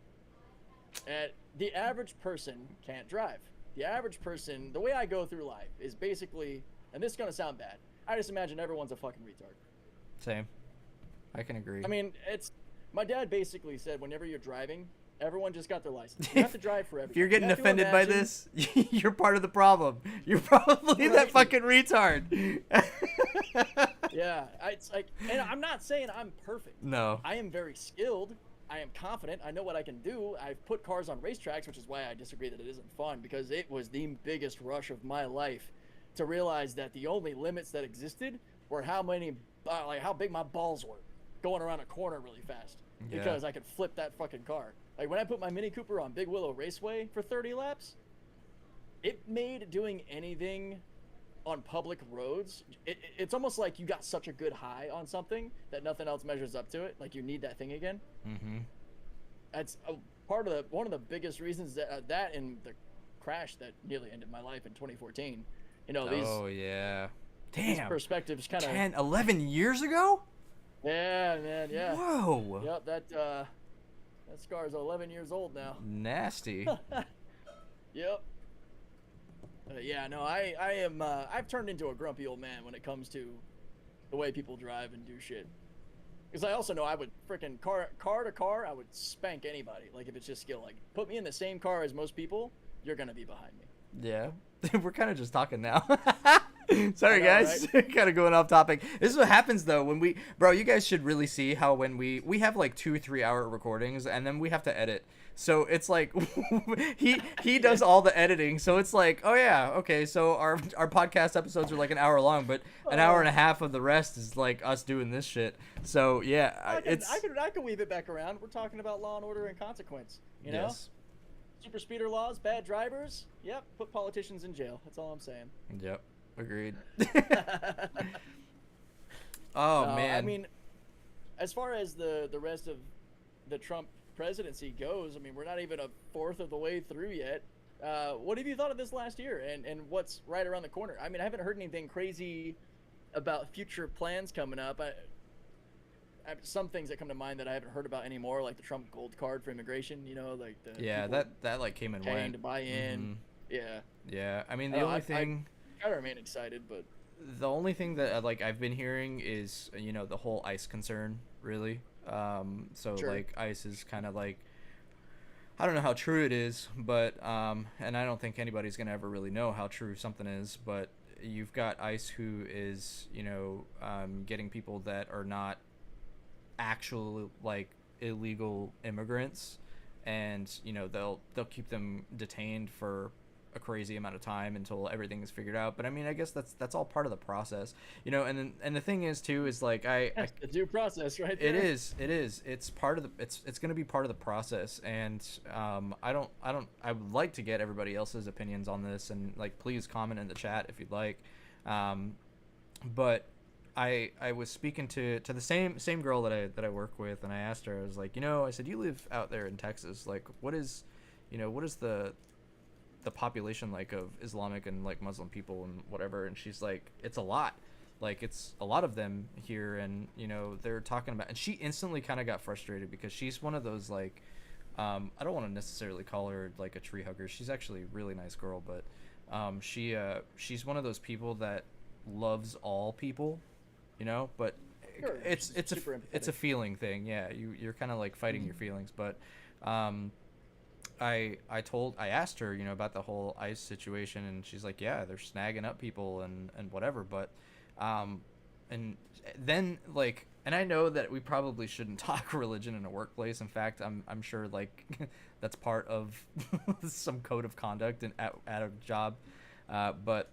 And the average person can't drive. The average person, the way I go through life is basically, and this is going to sound bad, I just imagine everyone's a fucking retard. Same. I can agree. I mean, my dad basically said whenever you're driving, everyone just got their license. You have to drive for everything. If you're getting You have to offended by imagine- this, you're part of the problem. You're probably that Right. fucking retard. Yeah, it's like, and I'm not saying I'm perfect. No. I am very skilled. I am confident. I know what I can do. I've put cars on racetracks, which is why I disagree that it isn't fun, because it was the biggest rush of my life to realize that the only limits that existed were how big my balls were going around a corner really fast, Yeah. because I could flip that fucking car. Like when I put my Mini Cooper on Big Willow Raceway for 30 laps, it made doing anything on public roads, it's almost like you got such a good high on something that nothing else measures up to it. Like you need that thing again. Mm-hmm. That's one of the biggest reasons that and the crash that nearly ended my life in 2014. Oh, yeah. These Damn. perspectives kind of 10, 11 years ago? Yeah, man, yeah. Whoa. Yep, that scar is 11 years old now. Nasty. Yep. Yeah, no, I am. I've turned into a grumpy old man when it comes to the way people drive and do shit. Because I also know I would frickin' car to car, I would spank anybody. Like if it's just skill. Like put me in the same car as most people, you're gonna be behind me. Yeah. We're kind of just talking now. Sorry, I know, guys. right? Kind of going off topic. This is what happens, though, when bro, you guys should really see how when we have like 2-3 hour recordings and then we have to edit. So it's like he does all the editing. So it's like, oh yeah, okay. So our podcast episodes are like an hour long, but an hour and a half of the rest is like us doing this shit. So yeah, I can weave it back around. We're talking about law and order and consequence. You know, yes. Super speeder laws, bad drivers. Yep, put politicians in jail. That's all I'm saying. Yep, agreed. Oh man. I mean, as far as the rest of the Trump presidency goes, I mean, we're not even a fourth of the way through yet. What have you thought of this last year, and what's right around the corner? I mean, I haven't heard anything crazy about future plans coming up. I have some things that come to mind that I haven't heard about anymore, like the Trump gold card for immigration. You know, like the that like came and paying went to buy in. Mhm. Yeah. Yeah, I mean the only thing. I remain excited, but The only thing that like I've been hearing is the whole ICE concern, really. So Sure. like ICE is kind of like, I don't know how true it is, but and I don't think anybody's gonna ever really know how true something is. But you've got ICE who is getting people that are not actual like illegal immigrants, and they'll keep them detained for a crazy amount of time until everything is figured out. But I mean, I guess that's all part of the process, and the thing is too is like that's the due process, right there. it is it's part of the it's going to be part of the process. And I would like to get everybody else's opinions on this, and like please comment in the chat if you'd like. But I was speaking to the same girl that I work with, and I asked her, I was like, I said, you live out there in Texas, like what is the population like of Islamic and like Muslim people and whatever? And she's like, it's a lot, like it's a lot of them here. And they're talking about, and she instantly kind of got frustrated because she's one of those like I don't want to necessarily call her like a tree hugger, she's actually a really nice girl, but she's one of those people that loves all people, but Sure, it's super it's a empathetic. feeling thing. Yeah, you're kind of like fighting your feelings. But I asked her, about the whole ICE situation, and she's like, yeah, they're snagging up people and whatever. But and then like, and I know that we probably shouldn't talk religion in a workplace. In fact, I'm sure like that's part of some code of conduct and at a job. But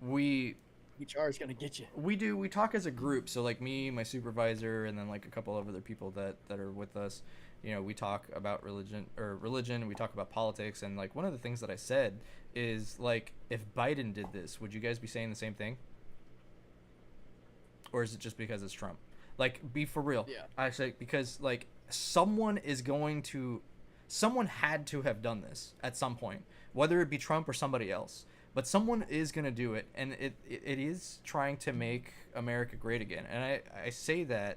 we HR is gonna get you. we talk as a group. So like me, my supervisor, and then like a couple of other people that are with us. We talk about religion, we talk about politics. And like one of the things that I said is like, if Biden did this, would you guys be saying the same thing? Or is it just because it's Trump? Like, be for real. Yeah. I say, because like someone had to have done this at some point, whether it be Trump or somebody else. But someone is going to do it, and it is trying to make America great again. And I say that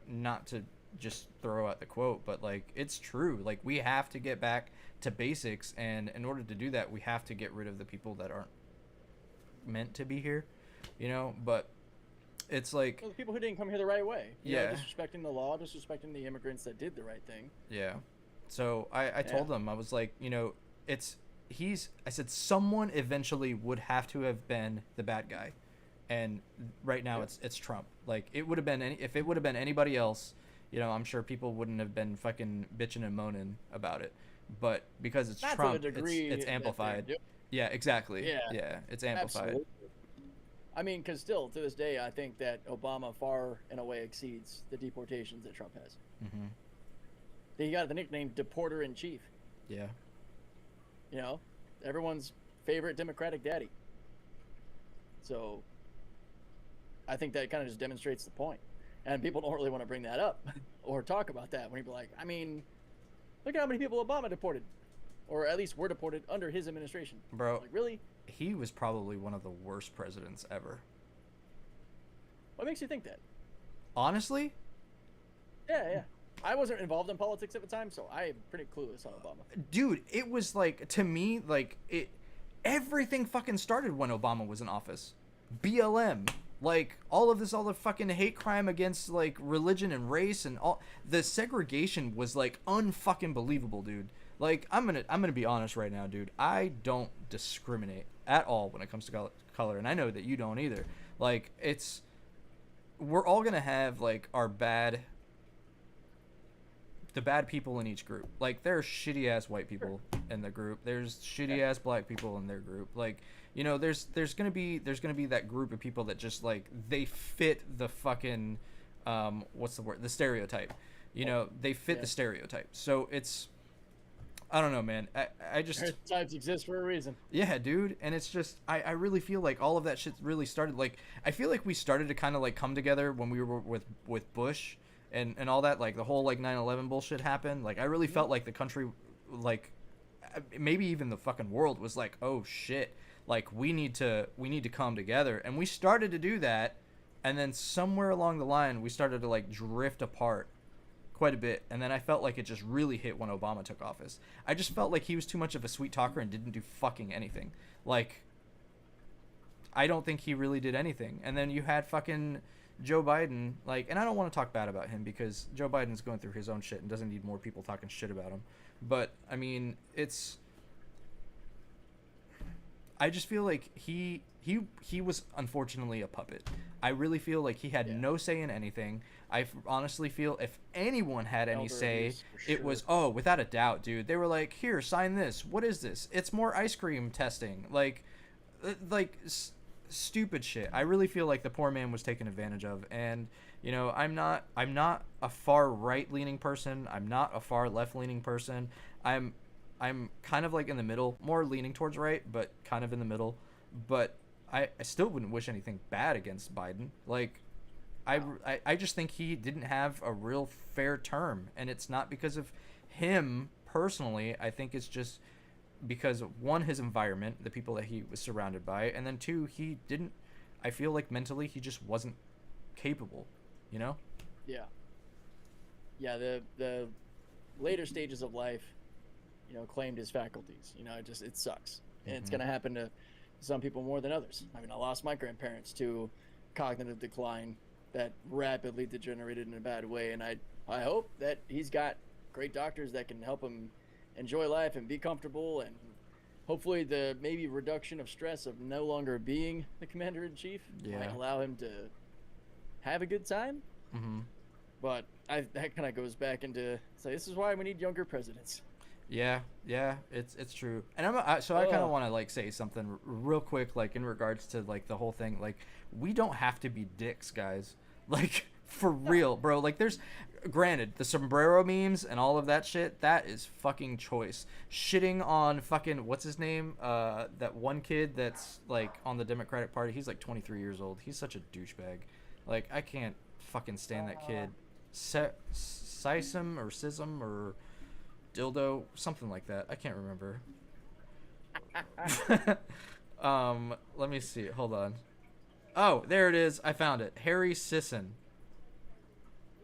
not to just throw out the quote, but like it's true. Like we have to get back to basics, and in order to do that, we have to get rid of the people that aren't meant to be here, But it's like, Well, the people who didn't come here the right way. Yeah. Disrespecting the law, disrespecting the immigrants that did the right thing. yeah. So I told them, I was like, I said someone eventually would have to have been the bad guy, and right now it's Trump. Like it would have been if it would have been anybody else, I'm sure people wouldn't have been fucking bitching and moaning about it. But because it's Not to Trump, the degree it's that they're amplified. doing. Yeah, exactly. Yeah. It's amplified. Absolutely. I mean, because still to this day, I think that Obama far and away exceeds the deportations that Trump has. Mm-hmm. He got the nickname Deporter in Chief. Yeah. Everyone's favorite Democratic daddy. So I think that kind of just demonstrates the point. And people don't really want to bring that up or talk about that when people are like, I mean, look at how many people Obama deported, or at least were deported under his administration. Bro, Like, really? he was probably one of the worst presidents ever. What makes you think that? Honestly, Yeah. I wasn't involved in politics at the time, so I am pretty clueless on Obama. dude, it was like, to me, like everything fucking started when Obama was in office. BLM, like all the fucking hate crime against like religion and race, and all the segregation was like unfucking believable, dude. Like, I'm gonna be honest right now, dude. I don't discriminate at all when it comes to color, and I know that you don't either. Like, we're all gonna have like the bad people in each group. Like, there's shitty ass white people in the group. There's shitty ass black people in their group. Like, you know, there's gonna be that group of people that just like they fit the fucking what's the word? The stereotype. You know, they fit the stereotype. So it's, I don't know, man. I just Stereotypes exist for a reason. Yeah, dude. And it's just I really feel like all of that shit really started, like, I feel like we started to kind of like come together when we were with Bush and all that, like the whole like 9/11 bullshit happened. Like, I really felt like the country, like maybe even the fucking world was like, oh shit, like we need to come together. And we started to do that, and then somewhere along the line we started to like drift apart quite a bit. And then I felt like it just really hit when Obama took office. I just felt like he was too much of a sweet talker and didn't do fucking anything. Like, I don't think he really did anything. And then you had fucking Joe Biden, like, and I don't want to talk bad about him because Joe Biden's going through his own shit and doesn't need more people talking shit about him. But I mean, I just feel like he was unfortunately a puppet. I really feel like he had no say in anything. I honestly feel if anyone had any say, it was, without a doubt, dude. They were like, here, sign this. What is this? It's more ice cream testing. Like stupid shit. I really feel like the poor man was taken advantage of. And, you know, I'm not a far right leaning person. I'm not a far left leaning person. I'm kind of like in the middle, more leaning towards right, but kind of in the middle. But I still wouldn't wish anything bad against Biden. Like, I just think he didn't have a real fair term, and it's not because of him personally. I think it's just because of, one, his environment, the people that he was surrounded by, and then two, I feel like mentally he just wasn't capable, you know? Yeah. Yeah, the later stages of life, you know, claimed his faculties. You know, it sucks. And it's going to happen to some people more than others. I mean, I lost my grandparents to cognitive decline that rapidly degenerated in a bad way, and I hope that he's got great doctors that can help him enjoy life and be comfortable, and hopefully the maybe reduction of stress of no longer being the commander-in-chief might allow him to have a good time. But that kind of goes back into, so this is why we need younger presidents. Yeah, it's true. And I kind of want to like say something real quick, like in regards to like the whole thing. Like, we don't have to be dicks, guys. Like, for real, bro. Like, there's, granted, the sombrero memes and all of that shit, that is fucking choice. Shitting on fucking, what's his name? That one kid that's like on the Democratic Party. He's like 23 years old. He's such a douchebag. Like, I can't fucking stand that kid. Sism or Dildo, something like that. I can't remember. Let me see. Hold on. Oh, there it is. I found it. Harry Sisson.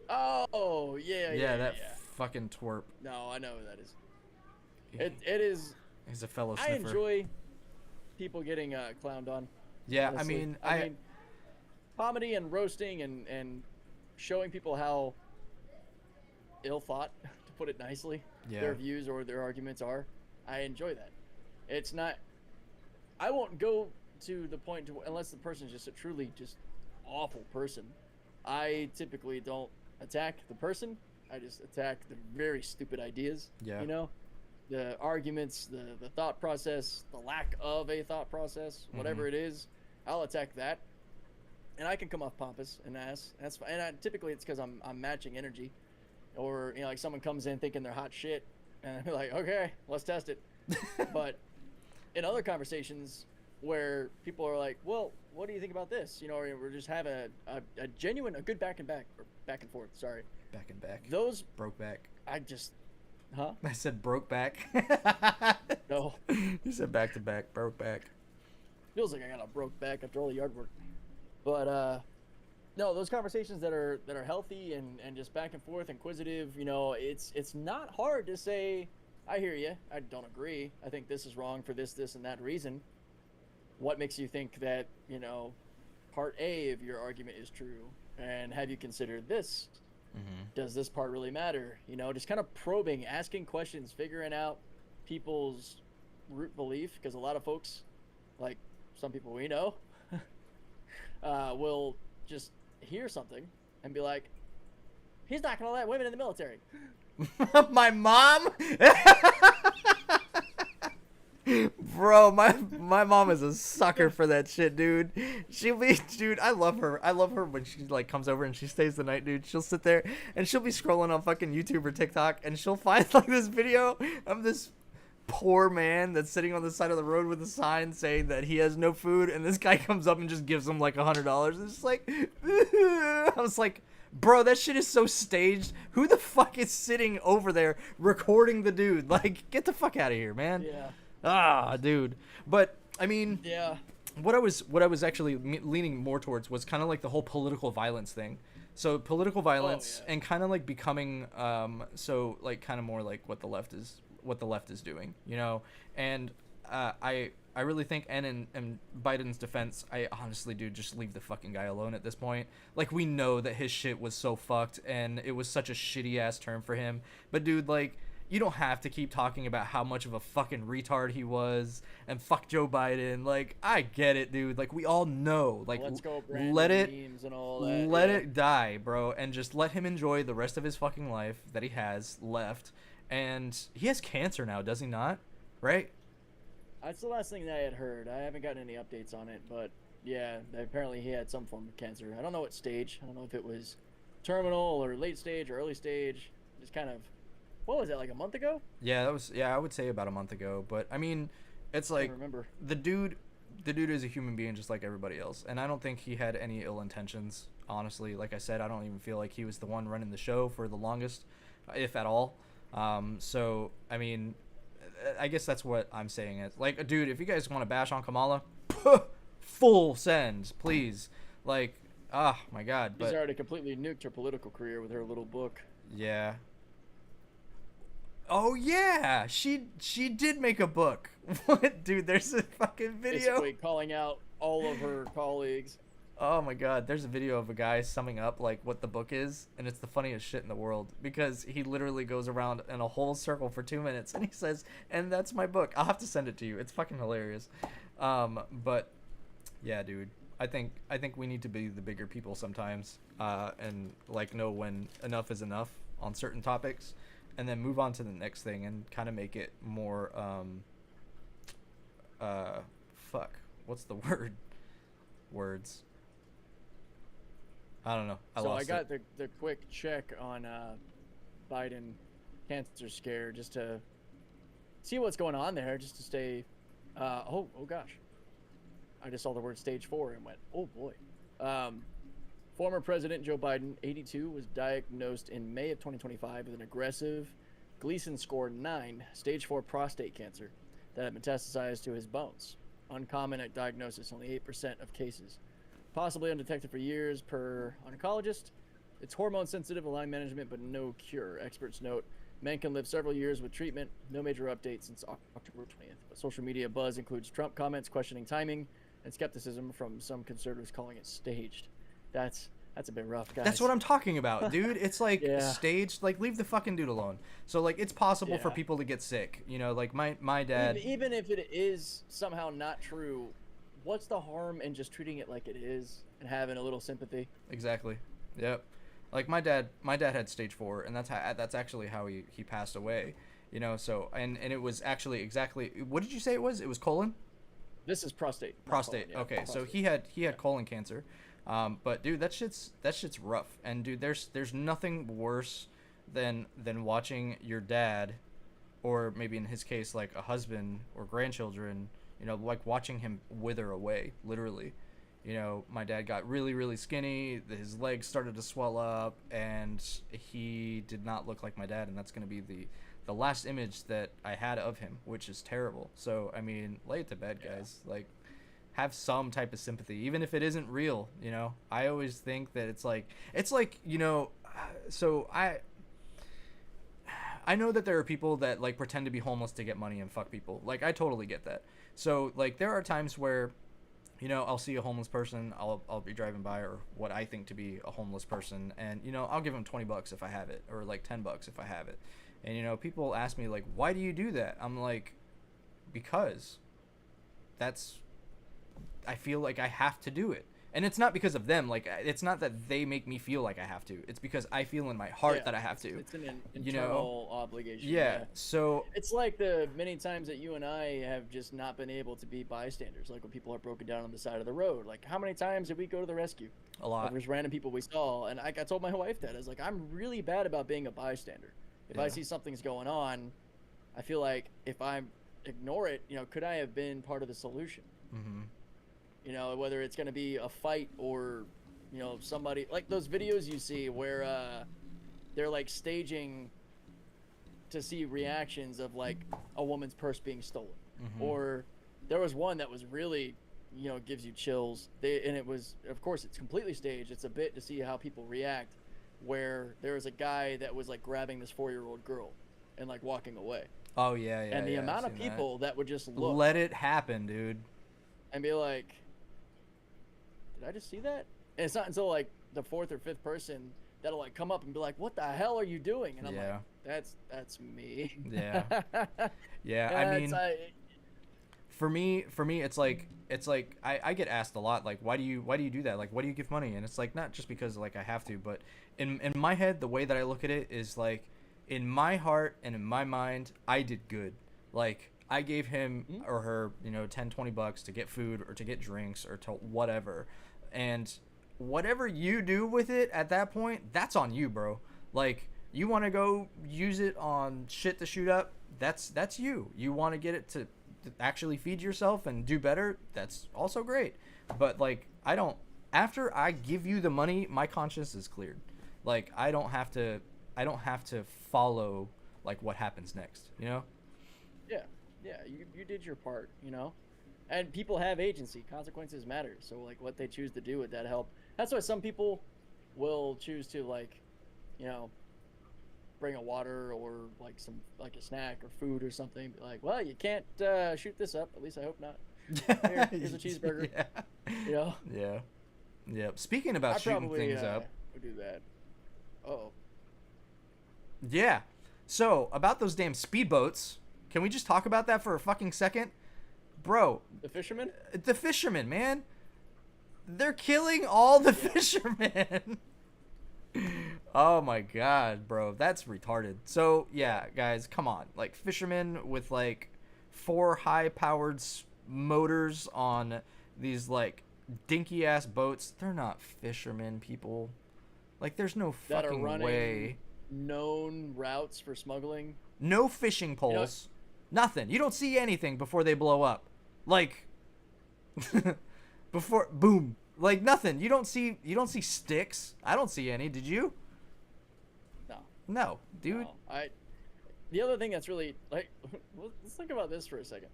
Oh, yeah. Fucking twerp. No, I know who that is. It is. He's a fellow sniffer. I enjoy people getting clowned on. Yeah, honestly. I mean, comedy and roasting and showing people how ill thought, to put it nicely, their views or their arguments are. I enjoy that. It's not. I won't go to the point unless the person is just a truly just awful person. I typically don't attack the person. I just attack the very stupid ideas. Yeah. You know, the arguments, the thought process, the lack of a thought process, whatever it is. I'll attack that, and I can come off pompous and ass. That's fine. And typically it's because I'm matching energy, or you know, like someone comes in thinking they're hot shit, and I'm like, okay, let's test it. But in other conversations where people are like, well, what do you think about this? You know, or we're just have a genuine, a good back and forth. Sorry. Back and back. Those broke back. I just, huh? I said broke back. No. You said back to back, broke back. Feels like I got a broke back after all the yard work. But no, those conversations that are healthy and just back and forth, inquisitive. You know, it's not hard to say, I hear you. I don't agree. I think this is wrong for this, and that reason. What makes you think that, you know, part A of your argument is true? And have you considered this Does this part really matter? You know, just kind of probing, asking questions, figuring out people's root belief, because a lot of folks, like some people we know, will just hear something and be like, he's not going to let women in the military. My mom? Bro, my mom is a sucker for that shit, dude. Dude, I love her. I love her when she like comes over and she stays the night, dude. She'll sit there and she'll be scrolling on fucking YouTube or TikTok and she'll find like this video of this poor man that's sitting on the side of the road with a sign saying that he has no food, and this guy comes up and just gives him like $100. It's just like, I was like, bro, that shit is so staged. Who the fuck is sitting over there recording the dude? Like, get the fuck out of here, man. Yeah. Ah, dude. But I mean, Yeah. what I was actually leaning more towards was kind of like the whole political violence thing. So political violence and kind of like becoming so like kind of more like what the left is doing, you know. And I really think, and in Biden's defense, I honestly do just leave the fucking guy alone at this point. Like, we know that his shit was so fucked and it was such a shitty ass term for him. But dude, like, you don't have to keep talking about how much of a fucking retard he was and fuck Joe Biden. Like, I get it, dude. Like, we all know. Like, Let's go, let it memes and all that. let it die, bro, and just let him enjoy the rest of his fucking life that he has left. And he has cancer now, does he not? Right? That's the last thing that I had heard. I haven't gotten any updates on it, but yeah, apparently he had some form of cancer. I don't know what stage. I don't know if it was terminal or late stage or early stage. Just kind of, what was that, like a month ago? Yeah, I would say about a month ago. But I mean, it's like, I remember. the dude is a human being just like everybody else, and I don't think he had any ill intentions, honestly. Like I said, I don't even feel like he was the one running the show for the longest, if at all. So I mean, I guess that's what I'm saying. Is like, dude, if you guys want to bash on Kamala, full send, please. Like, oh my god. He's But already completely nuked her political career with her little book. yeah. Oh yeah, she did make a book. What, dude? There's a fucking video. Basically calling out all of her colleagues. Oh my god, there's a video of a guy summing up like what the book is, and it's the funniest shit in the world, because he literally goes around in a whole circle for 2 minutes and he says, and that's my book. I'll have to send it to you. It's fucking hilarious. But yeah, dude, I think we need to be the bigger people sometimes, and like know when enough is enough on certain topics, and then move on to the next thing and kind of make it more what's the word? Words. I don't know. I got the quick check on Biden cancer scare, just to see what's going on there, just to stay. Oh gosh, I just saw the word stage 4 and went, oh boy. Former President Joe Biden, 82, was diagnosed in May of 2025 with an aggressive Gleason score 9 stage 4 prostate cancer that had metastasized to his bones. Uncommon at diagnosis, only 8% of cases. Possibly undetected for years per oncologist. It's hormone sensitive, line management, but no cure. Experts note men can live several years with treatment. No major updates since October 20th. But social media buzz includes Trump comments questioning timing and skepticism from some conservatives calling it staged. That's a bit rough, guys. That's what I'm talking about, dude. It's like Yeah. staged. Like, leave the fucking dude alone. So like, it's possible for Yeah. people to get sick. You know, like my dad. Even if it is somehow not true, what's the harm in just treating it like it is and having a little sympathy? Exactly. Yep. Like my dad had stage 4, and that's actually how he passed away. You know, so and it was actually exactly, what did you say it was? It was colon? This is prostate. not Prostate. colon, yeah, Okay, so prostate. he had colon cancer. But dude, that shit's rough. And dude, there's nothing worse than watching your dad, or maybe in his case like a husband or grandchildren, you know, like watching him wither away, literally. You know, my dad got really, really skinny, his legs started to swell up, and he did not look like my dad, and that's going to be the last image that I had of him, which is terrible. So, I mean, lay it to bed, guys. Like, have some type of sympathy, even if it isn't real, you know? I always think that it's like, you know, so I know that there are people that, like, pretend to be homeless to get money and fuck people. Like, I totally get that. So, like, there are times where I'll see a homeless person, I'll be driving by, or what I think to be a homeless person, and I'll give them $20 if I have it, or like $10 if I have it. And people ask me like, why do you do that? I'm like, because I feel like I have to do it. And it's not because of them. Like, it's not that they make me feel like I have to. It's because I feel in my heart that I have to. It's an internal obligation. Yeah. So it's like the many times that you and I have just not been able to be bystanders. Like when people are broken down on the side of the road. Like how many times did we go to the rescue? A lot. There's random people we saw, and I told my wife that I was like, I'm really bad about being a bystander. If I see something's going on, I feel like if I ignore it, could I have been part of the solution? Mm-hmm. Whether it's going to be a fight or, somebody like those videos you see where they're like staging to see reactions of like a woman's purse being stolen. Mm-hmm. Or there was one that was really, gives you chills. And it was, of course, it's completely staged. It's a bit to see how people react, where there was a guy that was like grabbing this 4-year-old girl and like walking away. Oh yeah. And the amount of people that would just look. Let it happen, dude. And be like, did I just see that? And it's not until like the 4th or 5th person that'll like come up and be like, what the hell are you doing? And I'm like, that's me. Yeah. Yeah. I mean, for me, it's like I get asked a lot, like, why do you do that? Like, why do you give money? And it's like, not just because like I have to, but in my head, the way that I look at it is like, in my heart and in my mind, I did good. Like, I gave him or her, $10-20 to get food or to get drinks or to whatever. And whatever you do with it at that point, that's on you, bro. Like, you want to go use it on shit to shoot up, that's you. You want to get it to actually feed yourself and do better, that's also great. But like, after I give you the money, my conscience is cleared. Like, I don't have to follow like what happens next, Yeah, you did your part, and people have agency. Consequences matter. So like what they choose to do with that help. That's why some people will choose to like, bring a water or like a snack or food or something. Be like, well, you can't shoot this up. At least I hope not. Here's a cheeseburger. Yeah. Yeah. Yeah. Speaking about shooting things up. Would do that. Oh. Yeah. So about those damn speedboats. Can we just talk about that for a fucking second? Bro. The fishermen? The fishermen, man. They're killing all the fishermen. Oh my god, bro. That's retarded. So, yeah, guys, come on. Like, fishermen with, like, 4 high-powered motors on these, like, dinky-ass boats. They're not fishermen, people. Like, there's no fucking way. Known routes for smuggling. No fishing poles. Nothing. You don't see anything before they blow up. Like, before, boom. Like, nothing. You don't see sticks. I don't see any. Did you? No, dude. No. The other thing that's really, like, let's think about this for a second.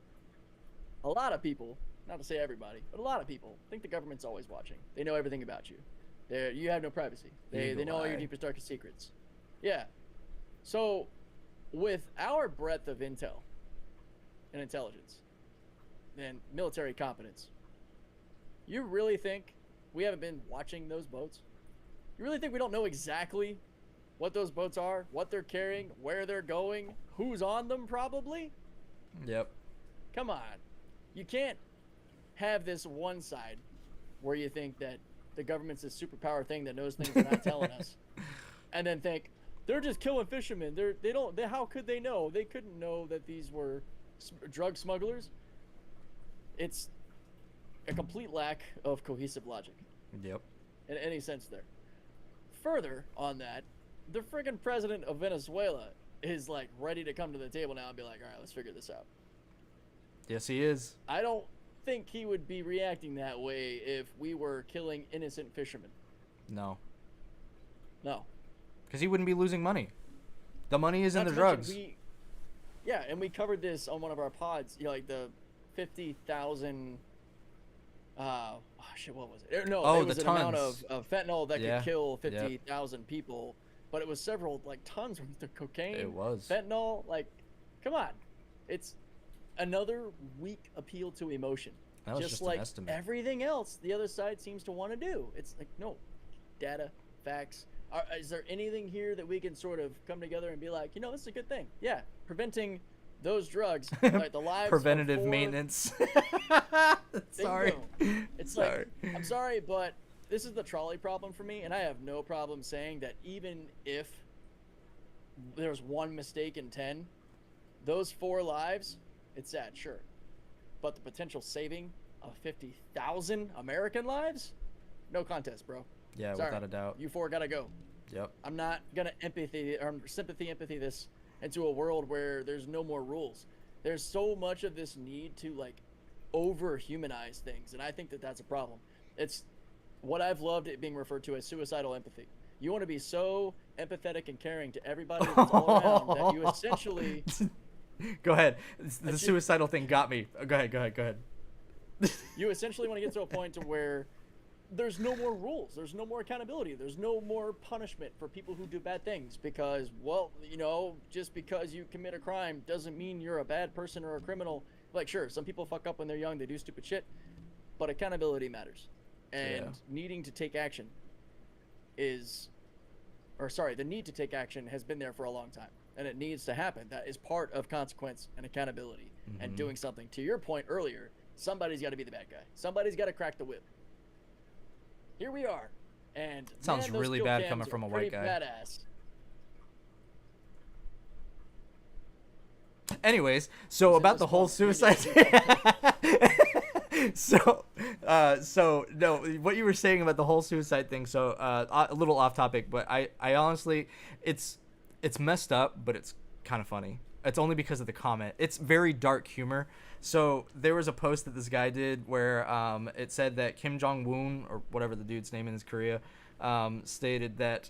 A lot of people, not to say everybody, but a lot of people think the government's always watching. They know everything about you. You have no privacy. They know all your deepest, darkest secrets. Yeah. So, with our breadth of intel and intelligence and military competence, you really think we haven't been watching those boats? You really think we don't know exactly what those boats are, what they're carrying, where they're going, who's on them probably? Yep. Come on. You can't have this one side where you think that the government's this superpower thing that knows things they're not telling us, and then think they're just killing fishermen. How could they know? They couldn't know that these were drug smugglers. It's a complete lack of cohesive logic. Yep. In any sense there. Further on that, the friggin' president of Venezuela is like ready to come to the table now and be like, all right, let's figure this out. Yes, he is. I don't think he would be reacting that way if we were killing innocent fishermen. No. Because he wouldn't be losing money. The money is in the drugs. And we covered this on one of our pods. Like the 50,000. What was it? No, it was an amount of fentanyl that could kill 50,000 people, but it was several like tons worth of cocaine. It was fentanyl. Like, come on, it's another weak appeal to emotion. That was just an like estimate. everything else the other side seems to want to do. It's like, no, data, facts. Is there anything here that we can sort of come together and be like, this is a good thing? Yeah, preventing those drugs, like the lives Preventative of 4... maintenance. Sorry. It's Sorry. like, I'm sorry, but this is the trolley problem for me, and I have no problem saying that even if there's one mistake in 10, those 4 lives, it's sad, sure. But the potential saving of 50,000 American lives? No contest, bro. Yeah, sorry. without a doubt. You 4 gotta go. Yep. I'm not gonna sympathy this into a world where there's no more rules. There's so much of this need to like over-humanize things, and I think that that's a problem. It's what I've loved it being referred to as suicidal empathy. You want to be so empathetic and caring to everybody that's all around that you essentially... Go ahead. The suicidal thing got me. Go ahead. You essentially want to get to a point to where there's no more rules. There's no more accountability. There's no more punishment for people who do bad things because, well, just because you commit a crime doesn't mean you're a bad person or a criminal. Like, sure, some people fuck up when they're young. They do stupid shit. But accountability matters. And needing to take action the need to take action has been there for a long time. And it needs to happen. That is part of consequence and accountability and doing something. To your point earlier, somebody's got to be the bad guy. Somebody's got to crack the whip. Here we are. And sounds really bad coming from a white guy. Badass. Anyways, so about the whole suicide so no, what you were saying about the whole suicide thing, so a little off topic, but I honestly, it's messed up, but it's kind of funny. It's only because of the comment. It's very dark humor. So there was a post that this guy did where it said that Kim Jong-un, or whatever the dude's name in his Korea, stated that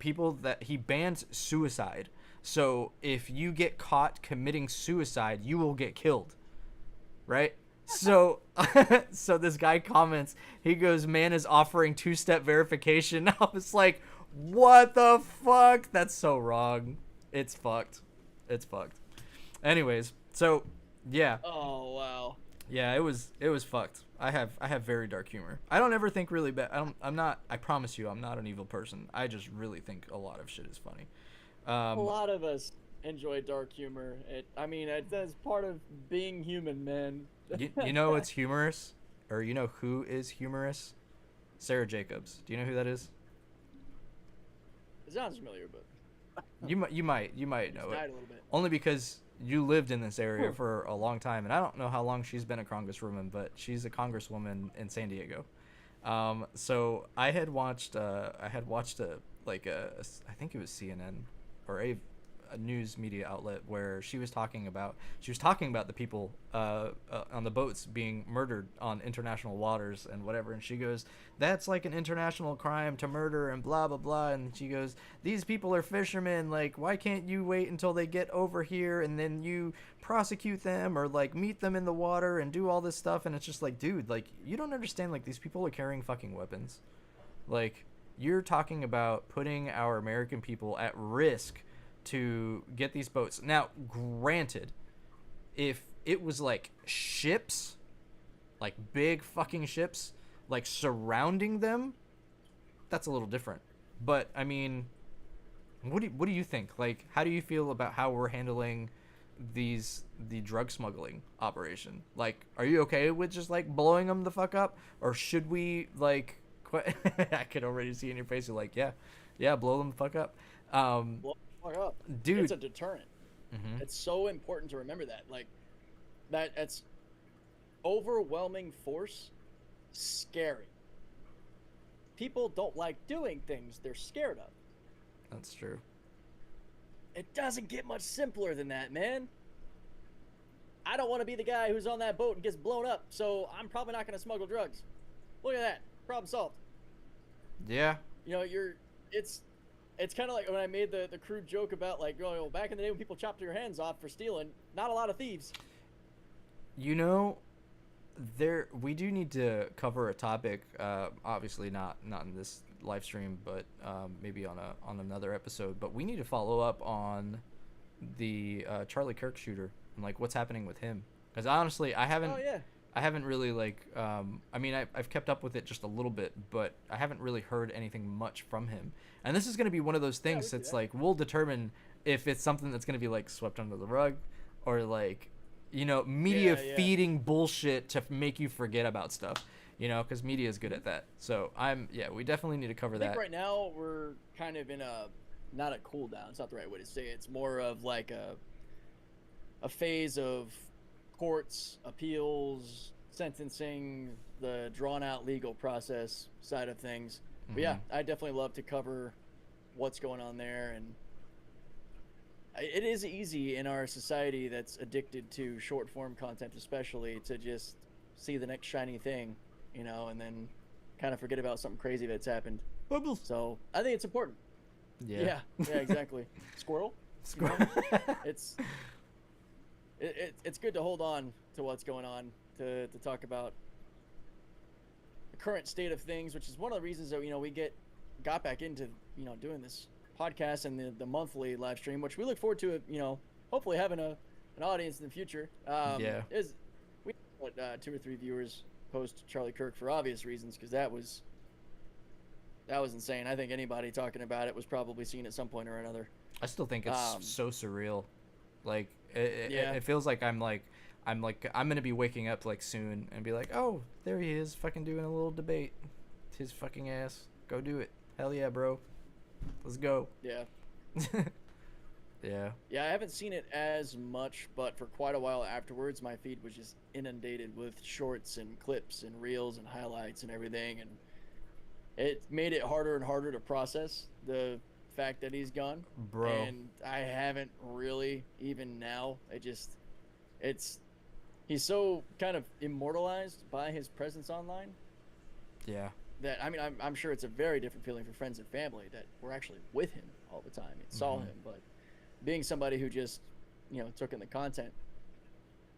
people that he bans suicide. So if you get caught committing suicide, you will get killed, right? So so this guy comments, he goes, man is offering 2-step verification. I was like, what the fuck? That's so wrong. It's fucked. Anyways, so yeah. Oh wow. Yeah, it was fucked. I have very dark humor. I don't ever think really bad. I promise you, I'm not an evil person. I just really think a lot of shit is funny. A lot of us enjoy dark humor. That's part of being human, man. You know what's humorous? Or you know who is humorous? Sarah Jacobs. Do you know who that is? It sounds familiar, but you might know it. A little bit. Only because you lived in this area for a long time, and I don't know how long she's been a congresswoman, but she's a congresswoman in San Diego. So I had watched I think it was CNN or a news media outlet where she was talking about the people on the boats being murdered on international waters and whatever, and she goes, that's like an international crime to murder and blah blah blah, and she goes, these people are fishermen, like why can't you wait until they get over here and then you prosecute them or like meet them in the water and do all this stuff? And it's just like, dude, like you don't understand, like these people are carrying fucking weapons. Like you're talking about putting our American people at risk to get these boats. Now, granted, if it was like ships, like big fucking ships, like surrounding them, that's a little different. But I mean, what do you think? Like, how do you feel about how we're handling the drug smuggling operation? Like, are you okay with just like blowing them the fuck up, or should we like quit? I could already see in your face, you're like, yeah, blow them the fuck up. Up. Dude, it's a deterrent. It's so important to remember that. Like, that's overwhelming force, scary. People don't like doing things they're scared of. That's true. It doesn't get much simpler than that, man. I don't want to be the guy who's on that boat and gets blown up, so I'm probably not going to smuggle drugs. Look at that. Problem solved. Yeah. It's kind of like when I made the crude joke about like, back in the day when people chopped your hands off for stealing, not a lot of thieves. We do need to cover a topic, obviously not in this live stream, but maybe on another episode. But we need to follow up on the Charlie Kirk shooter and like what's happening with him, because honestly I haven't I haven't really like I mean I've kept up with it just a little bit, but I haven't really heard anything much from him. And this is going to be one of those Yeah, we things can do that's that. like we'll determine if it's something that's going to be like swept under the rug or like media Yeah. feeding bullshit to make you forget about stuff. Cuz media is good at that. So we definitely need to cover I think that. right now we're kind of in a not a cool down. It's not the right way to say it. It's more of like a phase of courts, appeals, sentencing, the drawn out legal process side of things. But yeah, I definitely love to cover what's going on there. And it is easy in our society that's addicted to short form content, especially, to just see the next shiny thing, and then kind of forget about something crazy that's happened. Bubbles. So I think it's important. Yeah. Yeah, exactly. Squirrel. It's it's good to hold on to what's going on, to talk about the current state of things, which is one of the reasons that we got back into doing this podcast and the monthly live stream, which we look forward to hopefully having an audience in the future. Yeah. We had 2 or 3 viewers post Charlie Kirk for obvious reasons, because that was insane. I think anybody talking about it was probably seen at some point or another. I still think it's so surreal. Like it feels like I'm gonna be waking up like soon and be like, oh, there he is, fucking doing a little debate. His fucking ass. Go do it. Hell yeah, bro. Let's go. Yeah. Yeah. Yeah, I haven't seen it as much, but for quite a while afterwards, my feed was just inundated with shorts and clips and reels and highlights and everything, and it made it harder and harder to process the fact that he's gone. Bro. And I haven't really, even now, he's so kind of immortalized by his presence online Yeah. that, I mean, I'm sure it's a very different feeling for friends and family that were actually with him all the time and saw him, but being somebody who just took in the content,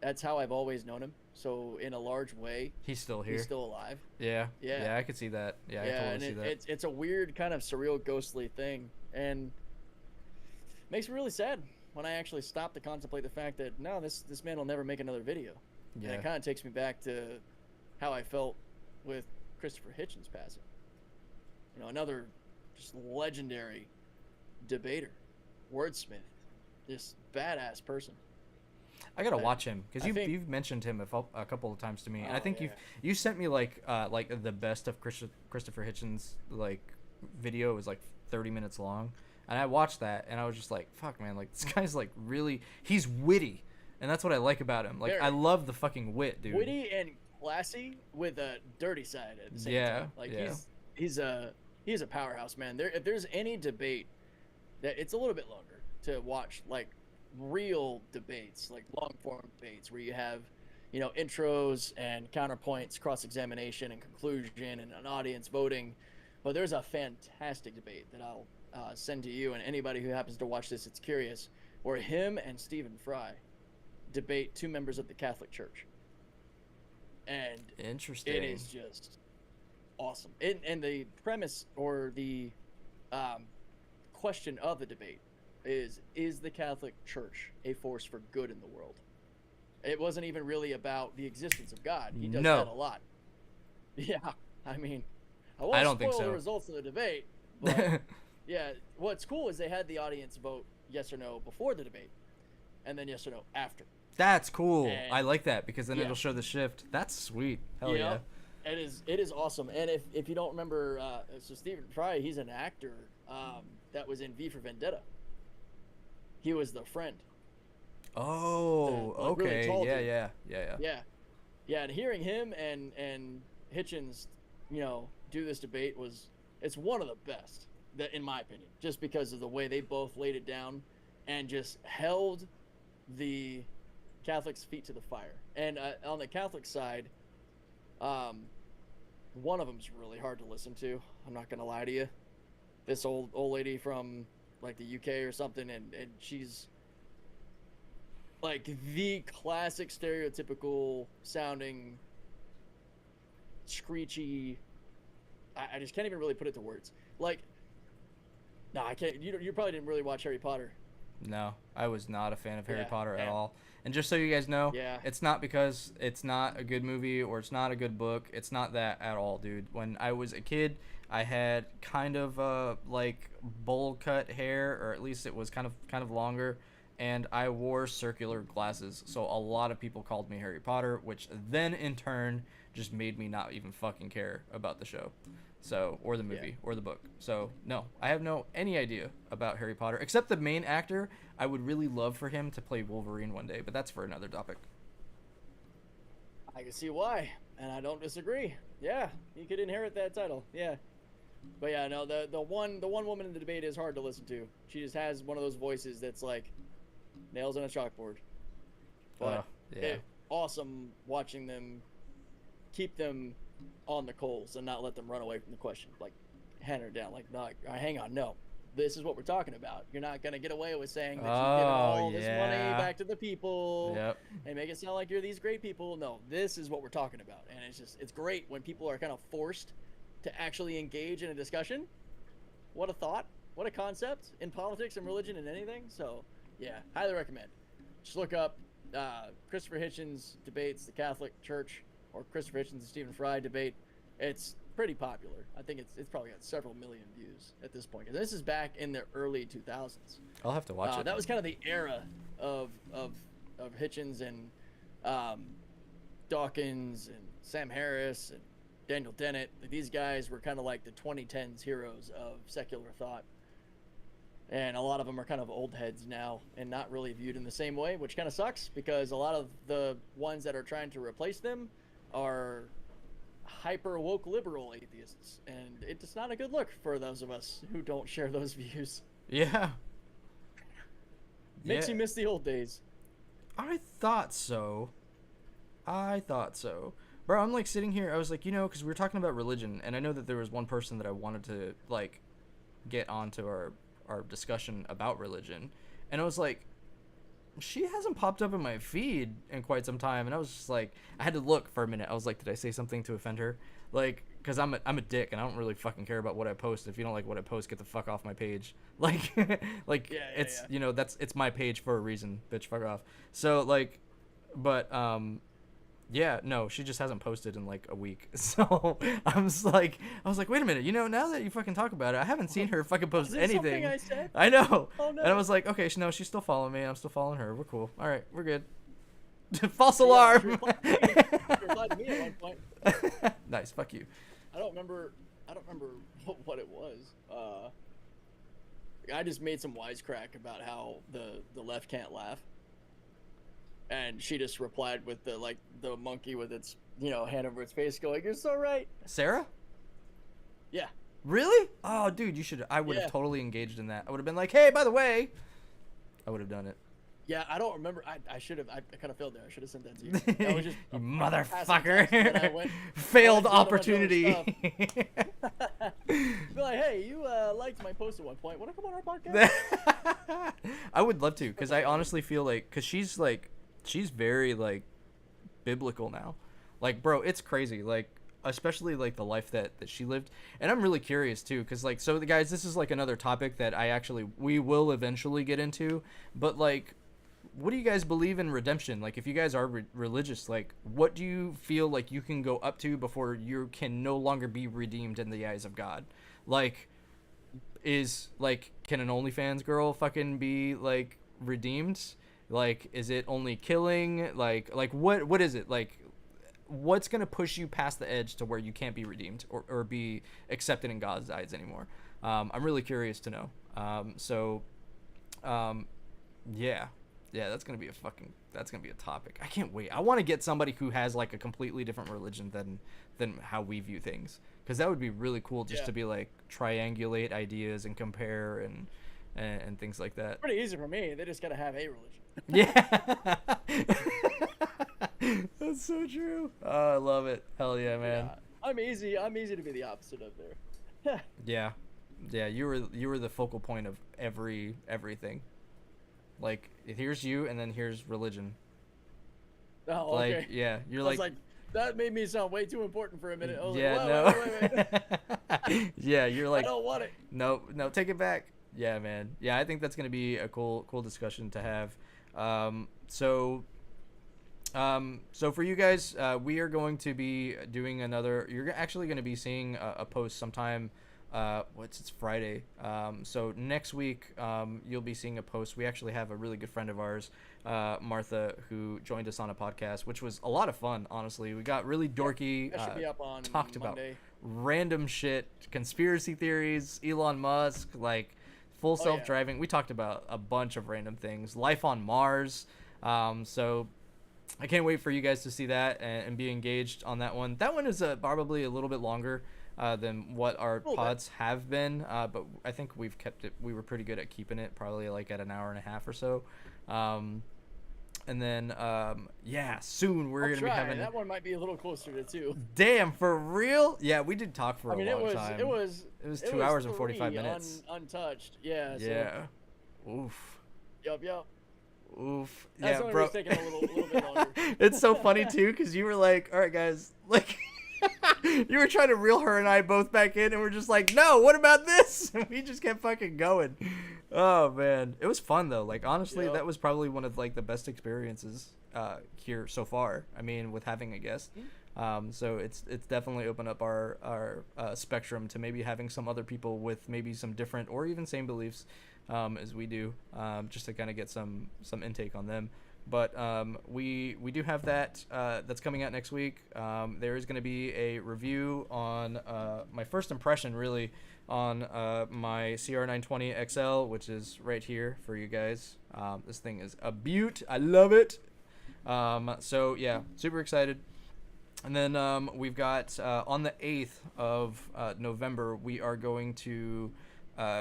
that's how I've always known him. So in a large way, He's still here. he's still alive. Yeah. Yeah. Yeah, I could see that. Yeah, I totally and see that. it's a weird kind of surreal, ghostly thing, and makes me really sad when I actually stop to contemplate the fact that no, this man will never make another video. Yeah. And it kind of takes me back to how I felt with Christopher Hitchens passing. Another just legendary debater, wordsmith, just badass person. I gotta watch him because I think- you've mentioned him a couple of times to me, and I Oh, think yeah. you sent me like the best of Christopher Hitchens like video. It was like 30 minutes long, and I watched that and I was just like, fuck man, like this guy's like he's witty, and that's what I like about him. Like Very. I love the fucking wit, dude. Witty and classy with a dirty side at the same Yeah, time. Like yeah. he's a powerhouse, man. If there's any debate that it's a little bit longer to watch, like real debates, like long form debates where you have intros and counterpoints, cross-examination and conclusion and an audience voting, but there's a fantastic debate that I'll send to you and anybody who happens to watch this, it's curious, where him and Stephen Fry debate 2 members of the Catholic Church, and Interesting. it is just awesome. And the premise or the question of the debate is the Catholic Church a force for good in the world? It wasn't even really about the existence of God. He does No. that a lot. Yeah, I mean, I I won't don't think spoil so. the results of the debate, but yeah, what's cool is they had the audience vote yes or no before the debate, and then yes or no after. That's cool. And- I like that because then yeah. it'll show the shift. That's sweet. Hell You yeah. know? It is awesome. And if you don't remember, so Stephen Fry, he's an actor that was in V for Vendetta. He was the friend. Oh, like, really okay. tall Yeah, dude. yeah. Yeah. And hearing him and Hitchens, do this debate it's one of the best, that in my opinion, just because of the way they both laid it down and just held the Catholics' feet to the fire. And on the Catholic side, one of them's really hard to listen to. I'm not gonna lie to you. This old lady from like the UK or something, and she's like the classic stereotypical sounding screechy. I just can't even really put it to words. Like, no, I can't. You probably didn't really watch Harry Potter. No, I was not a fan of Harry Yeah, Potter at yeah. all. And just so you guys know, Yeah. it's not because it's not a good movie or it's not a good book. It's not that at all, dude. When I was a kid, I had kind of like bowl cut hair, or at least it was kind of longer, and I wore circular glasses. So a lot of people called me Harry Potter, which then in turn just made me not even fucking care about the show. So, or the movie, or the book. So, no, I have any idea about Harry Potter, except the main actor. I would really love for him to play Wolverine one day, but that's for another topic. I can see why, and I don't disagree. Yeah, he could inherit that title. Yeah, but yeah, no, the one woman in the debate is hard to listen to. She just has one of those voices that's like nails on a chalkboard. But Yeah. awesome watching them keep them on the coals and not let them run away from the question. Like, hand her down. Like, no, hang on, no. This is what we're talking about. You're not gonna get away with saying that you've given all this money back to the people Yep. and make it sound like you're these great people. No, this is what we're talking about. And it's great when people are kind of forced to actually engage in a discussion. What a thought. What a concept in politics and religion and anything. So, yeah, highly recommend. Just look up Christopher Hitchens debates the Catholic Church, or Christopher Hitchens and Stephen Fry debate. It's pretty popular. I think it's probably got several million views at this point. And this is back in the early 2000s. I'll have to watch it. That was kind of the era of Hitchens and Dawkins and Sam Harris and Daniel Dennett. These guys were kind of like the 2010s heroes of secular thought. And a lot of them are kind of old heads now and not really viewed in the same way, which kind of sucks because a lot of the ones that are trying to replace them are hyper woke liberal atheists, and it's not a good look for those of us who don't share those views. Yeah. Makes you miss the old days. I thought so. Bro, I'm like sitting here, I was like, because we were talking about religion, and I know that there was one person that I wanted to like get onto our discussion about religion, and I was like, she hasn't popped up in my feed in quite some time, and I was just like, I had to look for a minute. I was like, did I say something to offend her? Like, because I'm a dick, and I don't really fucking care about what I post. If you don't like what I post, get the fuck off my page. Like, it's my page for a reason, bitch, fuck off. So, like, but, yeah, no, she just hasn't posted in like a week. So I was like, wait a minute, now that you fucking talk about it, I haven't seen her fucking post anything. I said? I know. Oh, no. And I was like, okay, no, she's still following me. I'm still following her. We're cool. All right, we're good. False alarm. She replied to me at one point. Nice. Fuck you. I don't remember what it was. I just made some wisecrack about how the left can't laugh. And she just replied with the monkey with its hand over its face going, "You're so right." Sarah? Yeah. Really? Oh, dude, you should. I would have totally engaged in that. I would have been like, hey, by the way. I would have done it. Yeah, I don't remember. I should have. I kind of failed there. I should have sent that to you. That was just You motherfucker. I Failed went opportunity. Be like, hey, you liked my post at one point. Want to come on our podcast? I would love to, because I honestly feel like, because she's very like biblical now. Like, bro, it's crazy. Like, especially like the life that she lived. And I'm really curious too, because like, so the guys, this is like another topic that we will eventually get into, but like, what do you guys believe in redemption? Like, if you guys are religious, like, what do you feel like you can go up to before you can no longer be redeemed in the eyes of God? Like, can an OnlyFans girl fucking be like redeemed? Like, is it only killing? Like what is it? Like, what's gonna push you past the edge to where you can't be redeemed or be accepted in God's eyes anymore? I'm really curious to know. Yeah, that's gonna be a topic. I can't wait. I want to get somebody who has like a completely different religion than how we view things, because that would be really cool just to be like triangulate ideas and compare and things like that. Pretty easy for me. They just gotta have a religion. Yeah. That's so true. Oh, I love it. Hell yeah, man. Yeah, I'm easy to be the opposite of there. Yeah, you were the focal point of everything. Like, here's you, and then here's religion. Oh, okay. Like, yeah, you're I was like, that made me sound way too important for a minute. I was yeah, like, wait. yeah, you're like, I don't want it. No, take it back. Yeah, man. Yeah, I think that's gonna be a cool discussion to have. So for you guys, we are going to be doing another. You're actually going to be seeing a post sometime. It's Friday. So next week, you'll be seeing a post. We actually have a really good friend of ours, Martha, who joined us on a podcast, which was a lot of fun. Honestly, we got really dorky. That should be up on talked Monday. About random shit, conspiracy theories, Elon Musk, like full self-driving. We talked about a bunch of random things, life on Mars. So I can't wait for you guys to see that and be engaged on that one. That one is probably a little bit longer than what our pods have been, but I think we've kept it. We were pretty good at keeping it, probably like at an hour and a half or so. And then soon we're gonna be having that one. Might be a little closer to 2. Damn, for real? Yeah, we did talk for a long time. It was 2 hours and 45 minutes. Untouched. Yeah. Yeah. Oof. Yup. Oof. That's yeah, bro. Taking a little bit longer. It's so funny too, because you were like, "All right, guys," like you were trying to reel her and I both back in, and we're just like, "No, what about this?" And we just kept fucking going. Oh man, it was fun though. Like honestly, that was probably one of like the best experiences here so far. I mean, with having a guest. So it's definitely opened up our spectrum to maybe having some other people with maybe some different or even same beliefs as we do, just to kind of get some intake on them. But we do have that that's coming out next week. There is going to be a review on my first impression really on my CR920 XL, which is right here for you guys. This thing is a beaut. I love it. So yeah, super excited. And then we've got on the 8th of November, we are going to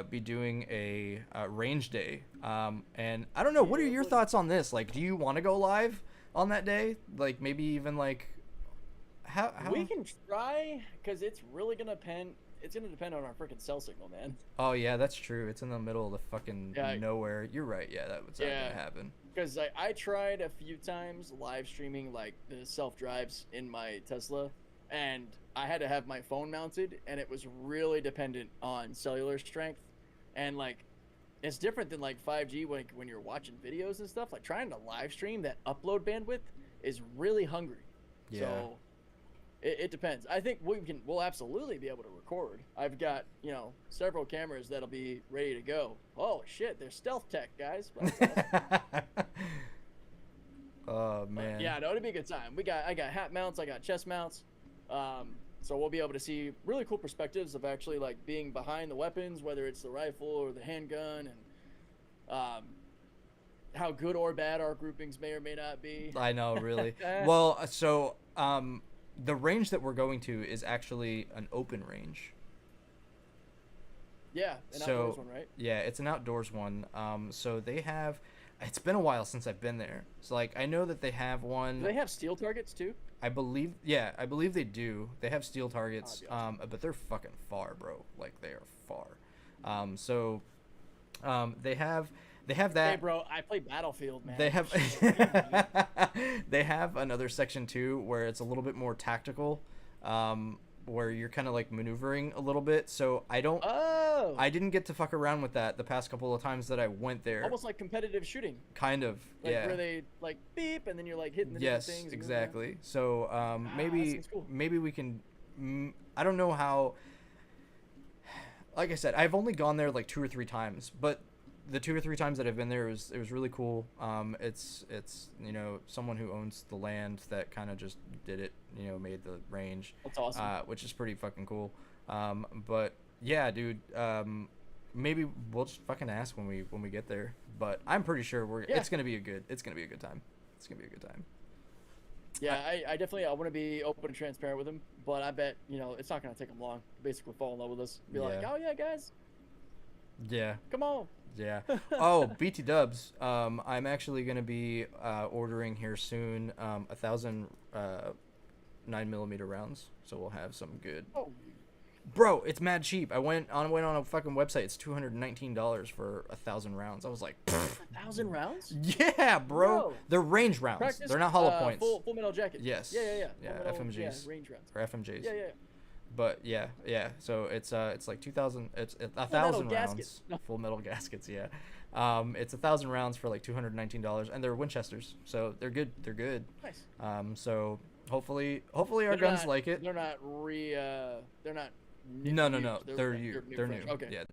be doing a range day. And I don't know, what are your thoughts on this? Like, do you want to go live on that day? Like, maybe even like, how? We can try, because it's really going to depend. It's going to depend on our freaking cell signal, man. Oh, yeah, that's true. It's in the middle of the fucking nowhere. You're right. Yeah, that's not going to happen. Because I tried a few times live streaming like the self-drives in my Tesla, and I had to have my phone mounted, and it was really dependent on cellular strength. And like, it's different than like 5G when you're watching videos and stuff. Like trying to live stream, that upload bandwidth is really hungry. Yeah. So it depends. I think we'll absolutely be able to record. I've got, several cameras that'll be ready to go. Oh shit, they're stealth tech, guys. Oh man. Yeah, no, it'll be a good time. I got hat mounts, I got chest mounts. So we'll be able to see really cool perspectives of actually like being behind the weapons, whether it's the rifle or the handgun, and how good or bad our groupings may or may not be. I know, really. Well, so the range that we're going to is actually an open range. Yeah, outdoors one, right? Yeah, it's an outdoors one. So they have. It's been a while since I've been there. So like, I know that they have one. Do they have steel targets too? I believe they do. They have steel targets, but they're fucking far, bro. Like they are far. They have that. Hey, bro, I play Battlefield, man. They have they have another section too where it's a little bit more tactical, where you're kind of like maneuvering a little bit. So I didn't get to fuck around with that the past couple of times that I went there. Almost like competitive shooting. Kind of, like, yeah. Where they like beep and then you're like hitting the different things. Yes, exactly. So maybe we can. I don't know how. Like I said, I've only gone there like 2 or 3 times, but the 2 or 3 times that I've been there, it was really cool. It's someone who owns the land that kind of just did it, made the range. That's awesome. Which is pretty fucking cool. But yeah, dude, maybe we'll just fucking ask when we get there. But I'm pretty sure it's gonna be a good time. It's gonna be a good time. Yeah, I definitely want to be open and transparent with him, but I bet it's not gonna take him long to basically fall in love with us. Be like, oh yeah, guys. Yeah. Come on. Yeah. Oh, BT Dubs. I'm actually gonna be ordering here soon 1,000 9mm rounds, so we'll have some good. Oh. Bro, it's mad cheap. I went on a fucking website. It's $219 for 1,000 rounds. I was like, 1,000 rounds? Yeah, bro. They're range rounds. They're not hollow points. Full metal jacket. Yes. Yeah. Yeah, metal, FMGs. Yeah, range rounds. Or FMJs. Yeah. But yeah. So it's like 2,000. It's a Metal 1,000 gaskets. rounds. Full metal gaskets. Yeah. It's 1,000 rounds for like $219, and they're Winchesters, so they're good. They're good. Nice. So hopefully our They're guns not- like it. They're not They're not. No. used. They're like- new. They're fresh. new. Okay. Yeah.